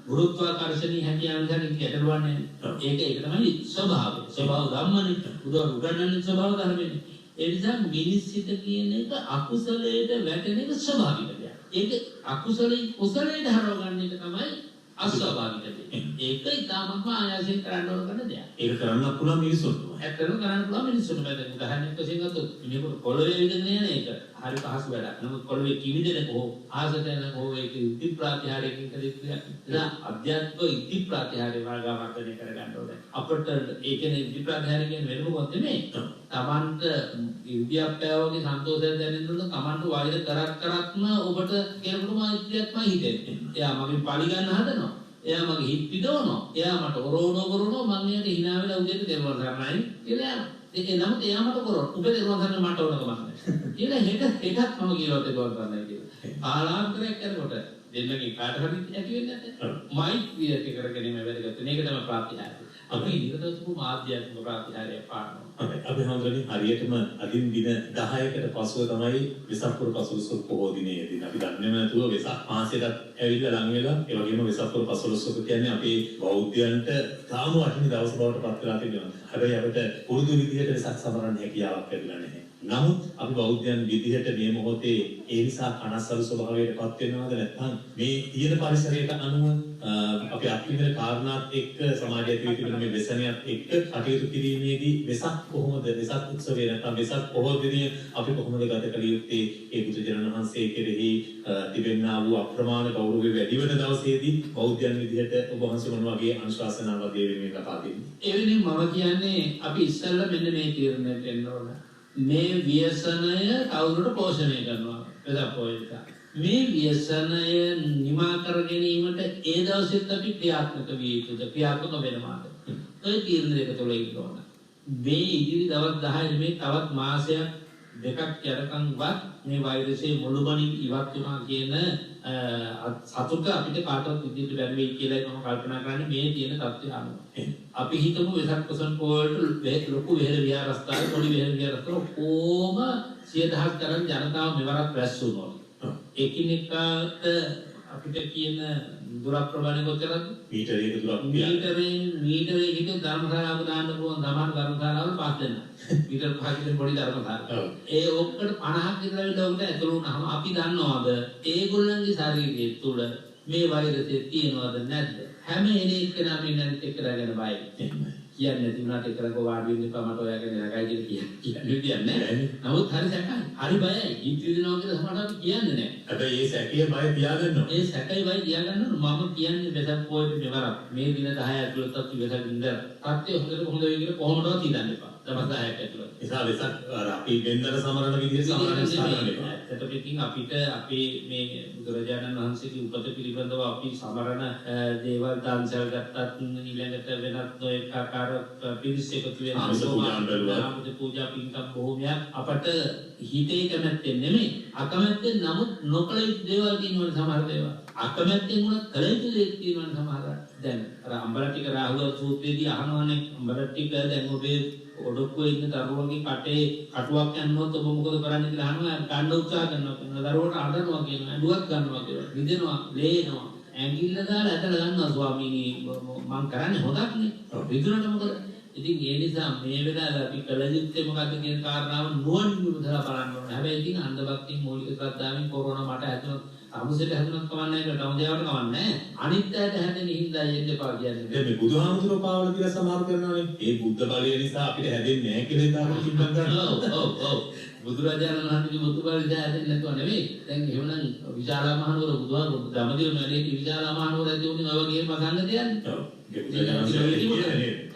ගුරුත්වාකර්ෂණීය හැකියාව නිසා ගැටලුවන්නේ. ඒක තමයි ස්වභාවය. ස්වභාව ධම්මනේ. උදාහරණ ස්වභාව ධර්මනේ. ඒ නිසා මිනිස් හිත කියන එක අකුසලයට වැටෙන එක ස්වභාවික දෙයක්. ඒක අකුසලයෙන් කුසලයට හරවගන්න එක තමයි අස්වාභාවික දෙයක්. ඒක ඊටමත් ආයාසයෙන් කරන්න ඕන කරන දෙයක්. ඒක කරන්න පුළුවන් මිනිස්සුන්ට. ඇත්තටම කරන්න පුළුවන් මිනිස්සුන්ට. මම දැන් උදාහරණයක් වශයෙන් ගත්තොත් මිනිහෙකුට පොළවේ විදිහට නේන එක. හරි පහසු වැඩක්. නමුත් පොළවේ කිවිදෙන කොහොම ආසත යන කොහොම ඒක ඉති ප්‍රාතිහාරයකින් කලිය. එදා අධ්‍යාත්මික ඉති ප්‍රාතිහාරය වර්ගාවර්ධනය කරගන්න ඕනේ. අපිට ඒ කියන්නේ ඉති ප්‍රාතිහාරය කියන්නේ වෙන මොකක්ද නෙමෙයි. තමන්ට ඉර්ධියප්පයවගේ සන්තෝෂයක් දැනෙන්නොත් තමන්ට වෛර කරත්ම ඔබට කෙනෙකුට මෛත්‍රියක්මයි හිතෙන්නේ. එයා මගෙන් පලි ගන්න හදනවා. එයා මගේ හිත පිටවනවා. එයා මට ඔරවනවා මම එයාට hina වෙලා උදේට දෙවල් කරනයි කියලා යනවා. ඒක නම් එයා මට කරනවා. ඔබ දෙවල් කරන්න මට ඕනකම නැහැ. කියලා හෙටත් මම කියනවා දෙවල් කරන්නයි කියලා. ආලාන්තරයක් කරනකොට දෙන්නගේ කාට හරි ඇති වෙන්නේ නැහැ. මෛත්‍රිය ඇති කරගැනීම වැදගත්. මේක තමයි ප්‍රාතිහාර්ය. අපි ඉදිරියටම ආධ්‍යාත්මික ප්‍රාතිහාර්ය පානවා. අපි හඳුනන්නේ හරියටම අදින් දින 10කට පසුව තමයි වෙසක් පුර පසළොස්වක පොහොය දිනේදී. අපි දන්නේම නැතුව වෙසක් මාසෙටත් ඇවිල්ලා ලඟ වෙලා ඒ වගේම වෙසක් පුර පසළොස්වක කියන්නේ අපේ බෞද්ධයන්ට තාම වටින දවස් බවට පත් වෙලා තිබෙනවා. හැබැයි අපිට පුරුදු විදිහට වෙසක් සමරන්න හැකියාවක් ලැබිලා නැහැ. නමුත් අපි බෞද්ධයන් විදිහට මේ මොහොතේ ඒ නිසා කනස්සලු ස්වභාවයට පත් වෙනවද නැත්නම් මේ තියෙන පරිසරයට අනුව අපි අත්විඳින කාරණාත් එක්ක සමාජයේ තිබෙන මේ වෙසනියත් එක්ක කටයුතු කිරීමේදී වෙසක් කොහොමද වෙසක් උත්සවය නැත්නම් වෙසක් පොහොය දිනය අපි කොහොමද ගත කළ යුත්තේ ඒ බුදුජනන වහන්සේ කෙරෙහි තිබෙනා වූ අප්‍රමාණ ගෞරවය වැඩි වෙන දවසේදී බෞද්ධයන් විදිහට ඔබ වහන්සේ මොන වගේ අනුශාසනාවක් දෙන්නේ ලබා දෙන්නේ ඒ වෙනින් මම කියන්නේ අපි ඉස්සෙල්ලා මෙන්න මේ තීරණයට එන්න ඕන මේ ව්‍යසනය කවුරුට පෝෂණය කරනවා වෙසක් පොහොය මේ ව්‍යසනය නිමා කර ගැනීමට ඒ දවසෙත් අපි ක්‍රියාත්මක විය යුතුද ක්‍රියාත්මක වෙනවාද ඒ තීරණ දෙක තුළ ඉන්න ඕන මේ ඉදිරි දවස් 10 මේ තවත් මාසයක් දෙකක් යනකම්වත් මේ වෛරසයේ මුළුමනින් ඉවත් වෙනවා කියන සතුට අපිට කාටවත් විදිහට බැරි වෙයි කියලා මම කල්පනා කරන්නේ මේ තියෙන තත්ත්වය අනුව. අපි හිතමු වෙසක් පොසන් පොල්ට ලොකු වෙහෙර විහාරස්ථාන පොඩි වෙහෙර විහාරස්ථාන කොහොම 100,000 තරම් ජනතාව මෙවරක් රැස් වුණා. එකිනෙකාට අපිට කියන දුරක් ප්‍රමාණය කොච්චරද? මීටරයක දුරක් මීටරේ හිත ධර්මශාලාවක දාන්න පුළුවන් සමාන ධර්මශාලාවල පාස් දෙන්න. මීටර 5කින් පොඩි ධර්මශාලාවක්. ඒ ඔක්කට 50ක් විතර වෙලා උන්ට ඇතුළු වුණාම අපි දන්නවද ඒගොල්ලන්ගේ ශරීරයේ තුල මේ වෛරසය තියෙනවද නැද්ද? හැම එනේකම මේ නැත් එක්ක දාගෙන බයයි. කියන්නේ නැති වුණාට එකලක වාඩි වෙන්න එපා මට ඔයාගෙන රකයි කියලා කියන්නේ නැහැ. නමුත් හරි සැකයි. හරි බයයි. ජීවිත දිනනවා කියලා සමහරවිට අපි කියන්නේ නැහැ. හැබැයි ඒ සැකයේ බය තියාගන්නවා. ඒ සැකයි බය තියාගන්න මම කියන්නේ වෙසක් පොයේ මෙවරක් මේ දින 10 ඇතුළත අපි වෙසක් ඉඳලා සත්‍ය හොඳට හොඳ වෙයි කියලා කොහොමදවත් හිතන්න එපා. දවස් 10ක් ඇතුළත. නිසා වෙසක් අර අපි වෙන්දර සමරන විදිහේ සමරන ස්ථාන එපා. ඇත්තටම අපිට අපේ මේ බුදුරජාණන් වහන්සේගේ උපත පිළිබඳව අපි සමරන දේවල් දාන්සල් ගත්තත් ඊළඟට වෙනත් නොයෙක් ආකාර පිරිස් එකතු වෙන ආමද පූජා පින්කම් බොහෝමයක් අපට හිතේ කැමැත්තෙන් නෙමෙයි අකමැත්තෙන් නමුත් නොකළ යුතු දේවල් තියෙනවා සමහර දේවල් අකමැත්තෙන් උනත් කළ යුතු දේවල් තියෙනවා සමහර දැන් අර අම්බලටික රාහුල සූත්‍රයේදී අහනවානේ අම්බලටික දැන් ඔබේ ඔඩොක්කෝ ඉන්න දරුවගේ කටේ කටුවක් යනකොට ඔබ මොකද කරන්නේ කියලා අහනවා ගන්න උත්සාහ කරනවා දරුවට අඬනවා කියනවා ඇඬුවක් ගන්නවා කියලා රිදෙනවා ලේනවා ඇඟිල්ල දාලා ඇදලා ගන්නවා ස්වාමීනි මං කරන්නේ හොදක් නේ රිදුනට මොකද ඉතින් ඒ නිසා මේ වෙලාවේ අපි කළ යුත්තේ මොකක්ද කියන කාරණාව නුවණින් විමසලා බලන්න ඕනේ හැබැයි ඉතින් අන්ධ භක්තිය මූලික ශ්‍රද්ධාවෙන් කොරෝනා මට හැදුණා අමුසෙට හැදුණත් කවන්නේ නැහැ තම දේවට කවන්නේ අනිත් අයට හැදෙන හින්දා යන්න එපා කියන්නේ දැන් මේ බුදුහාමුදුරුවෝ පාවල කියලා සමාරු කරනවානේ ඒ බුද්ධ බලය නිසා අපිට හැදෙන්නේ නැහැ කියලා දාලා කිව්වන් ගන්නවා ඔව් බුදුරජාණන් වහන්සේගේ බුදු බලය නිසා හැදෙන්නේ නැතුව නෙවෙයි දැන් එහෙමනම් විශාලා මහනුවර බුදුහාමුදුරුවෝ ධම්මදිව මැරෙන්නේ විශාලා මහනුවර ඇති උනේ ඔය වගේම සංගතයන්නේ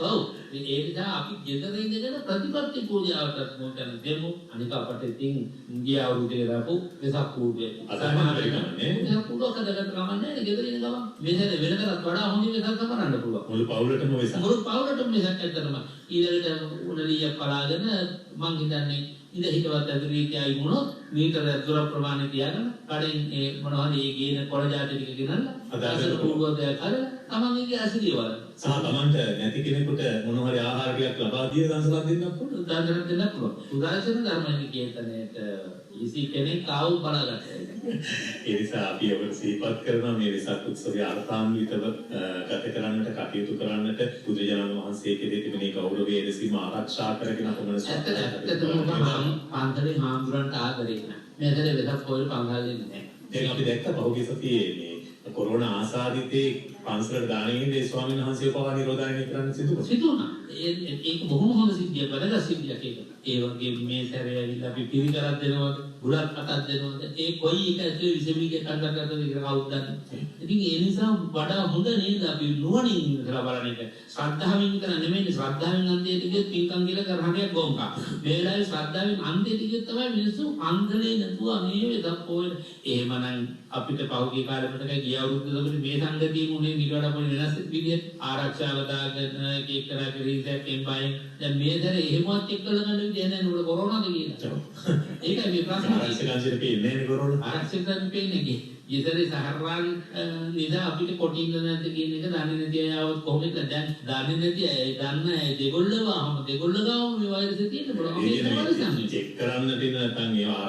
ඔව් ඒ නිසා අපි ගෙදර ඉඳගෙන ප්‍රතිපත්ති පූජාවටත් මොකද දෙමු අනික අපට ඉතින් ගිය අවුරුද්දේ දාපු වෙසක් පූජේ අසමානයි නේ කුඩකඩකට කමන්නේ ගෙදර ඉන්න ගමන් මෙතන වෙනතරත් වඩා හොඳින් වෙසක් සමරන්න පුළුවන් මුළු පවුලටම වෙසක් වෙසක් ඇත්තටම ඊළඟට උණලිය පලාගෙන මං හිතන්නේ ඉඳ හිටවත් ඇතුළේ තියායි වුණොත් මීටර දුර ප්‍රමාණය තියාගෙන කඩෙන් ඒ මොනවද ඒ ගේන කොළ જાති ටික ගෙනල්ලා අදාසර පූර්වෝදය කරලා තමන්ගේ ඇසිරිය වල සහ තමන්ට නැති කෙනෙකුට මොන හරි ආහාර ටිකක් ලබා දී දන්සලක් දෙන්නත් පුළුවන් දන්සලක් දෙන්නත් පුළුවන් උදාසන ධර්මයේ කීතනේට ඊසි කෙනෙක් ආව බලගන්න ඒ නිසා අපි ඔබට සිහිපත් කරනවා මේ වෙසක් උත්සවය අර්ථාන්විතව ගත කරන්නට කටයුතු කරන්නට බුදුරජාණන් වහන්සේ කෙරෙහි තිබෙන ගෞරවයේ දෙසීම ආරක්ෂා කරගෙන අපමණ පන්සලේ හාමුදුරන්ට ආදරේ නැහැ මෙතන වෙසක් පොල් පන්සල් දෙන්නේ දැන් අපි දැක්ක පහුගිය සතියේ මේ කොරෝනා ආසාදිතේ පන්සලට දානෙකින් ඒ ස්වාමීන් වහන්සේ පවා නිරෝධායනය කරන්න සිදුවුණා. ඒක බොහොම හොඳ සිද්ධියක් වැදගත් සිද්ධියක් ඒක. ඒ වගේ මේ සැරේ ඇවිල්ලා අපි පිරිකරක් දෙනවද, බුලත් අතක් දෙනවද, ඒ කොයි එක ඇතුලේ විසබීජ කන්දරකට කියලා කවුද දන්නේ. ඉතින් ඒ නිසා වඩා හොඳ නේද අපි නුවණින් ඉඳලා බලන එක. ශ්‍රද්ධාවෙන් විතර නෙමෙයි ශ්‍රද්ධාවෙන් අන්තයට ගියොත් පින්කම් කියලා කරහණයක් ගොංකා. මේ වෙලාවේ ශ්‍රද්ධාවෙන් අන්තයට ගියොත් තමයි මිනිස්සු අන්දලේ නැතුව මේ වෙදක් පොයේ. එහෙමනම් අපිට පහුගිය කාලෙකට ගිය අවුරුද්දකට මේ සංගතිය මුනේ නිරවඩ පොඩි වෙනස් විදිහට ආරක්ෂාව දාගෙන කේක් කරා කිරීසක් එම්බයි දැන් මේ දර එහෙමවත් එක්කලා ගන්න විදිහ නැහැ නේද කොරෝනාද කියලා. ඒකයි මේ ප්‍රශ්නේ. ආරක්ෂකයන්ට පේන්නේ නැහැ කොරෝනා. ආරක්ෂකයන්ට පේන්නේ කි. ඊතරේ සහරාන් නිසා අපිට කොටින්ද නැද්ද කියන එක දන්නේ නැති අය આવොත් කොහොමද දැන් දන්නේ නැති අය දන්න අය දෙගොල්ල ගාම මේ වෛරසය තියෙන්න පුළුවන්. ඒක චෙක් කරන්න තියෙන නැත්නම් ඒවා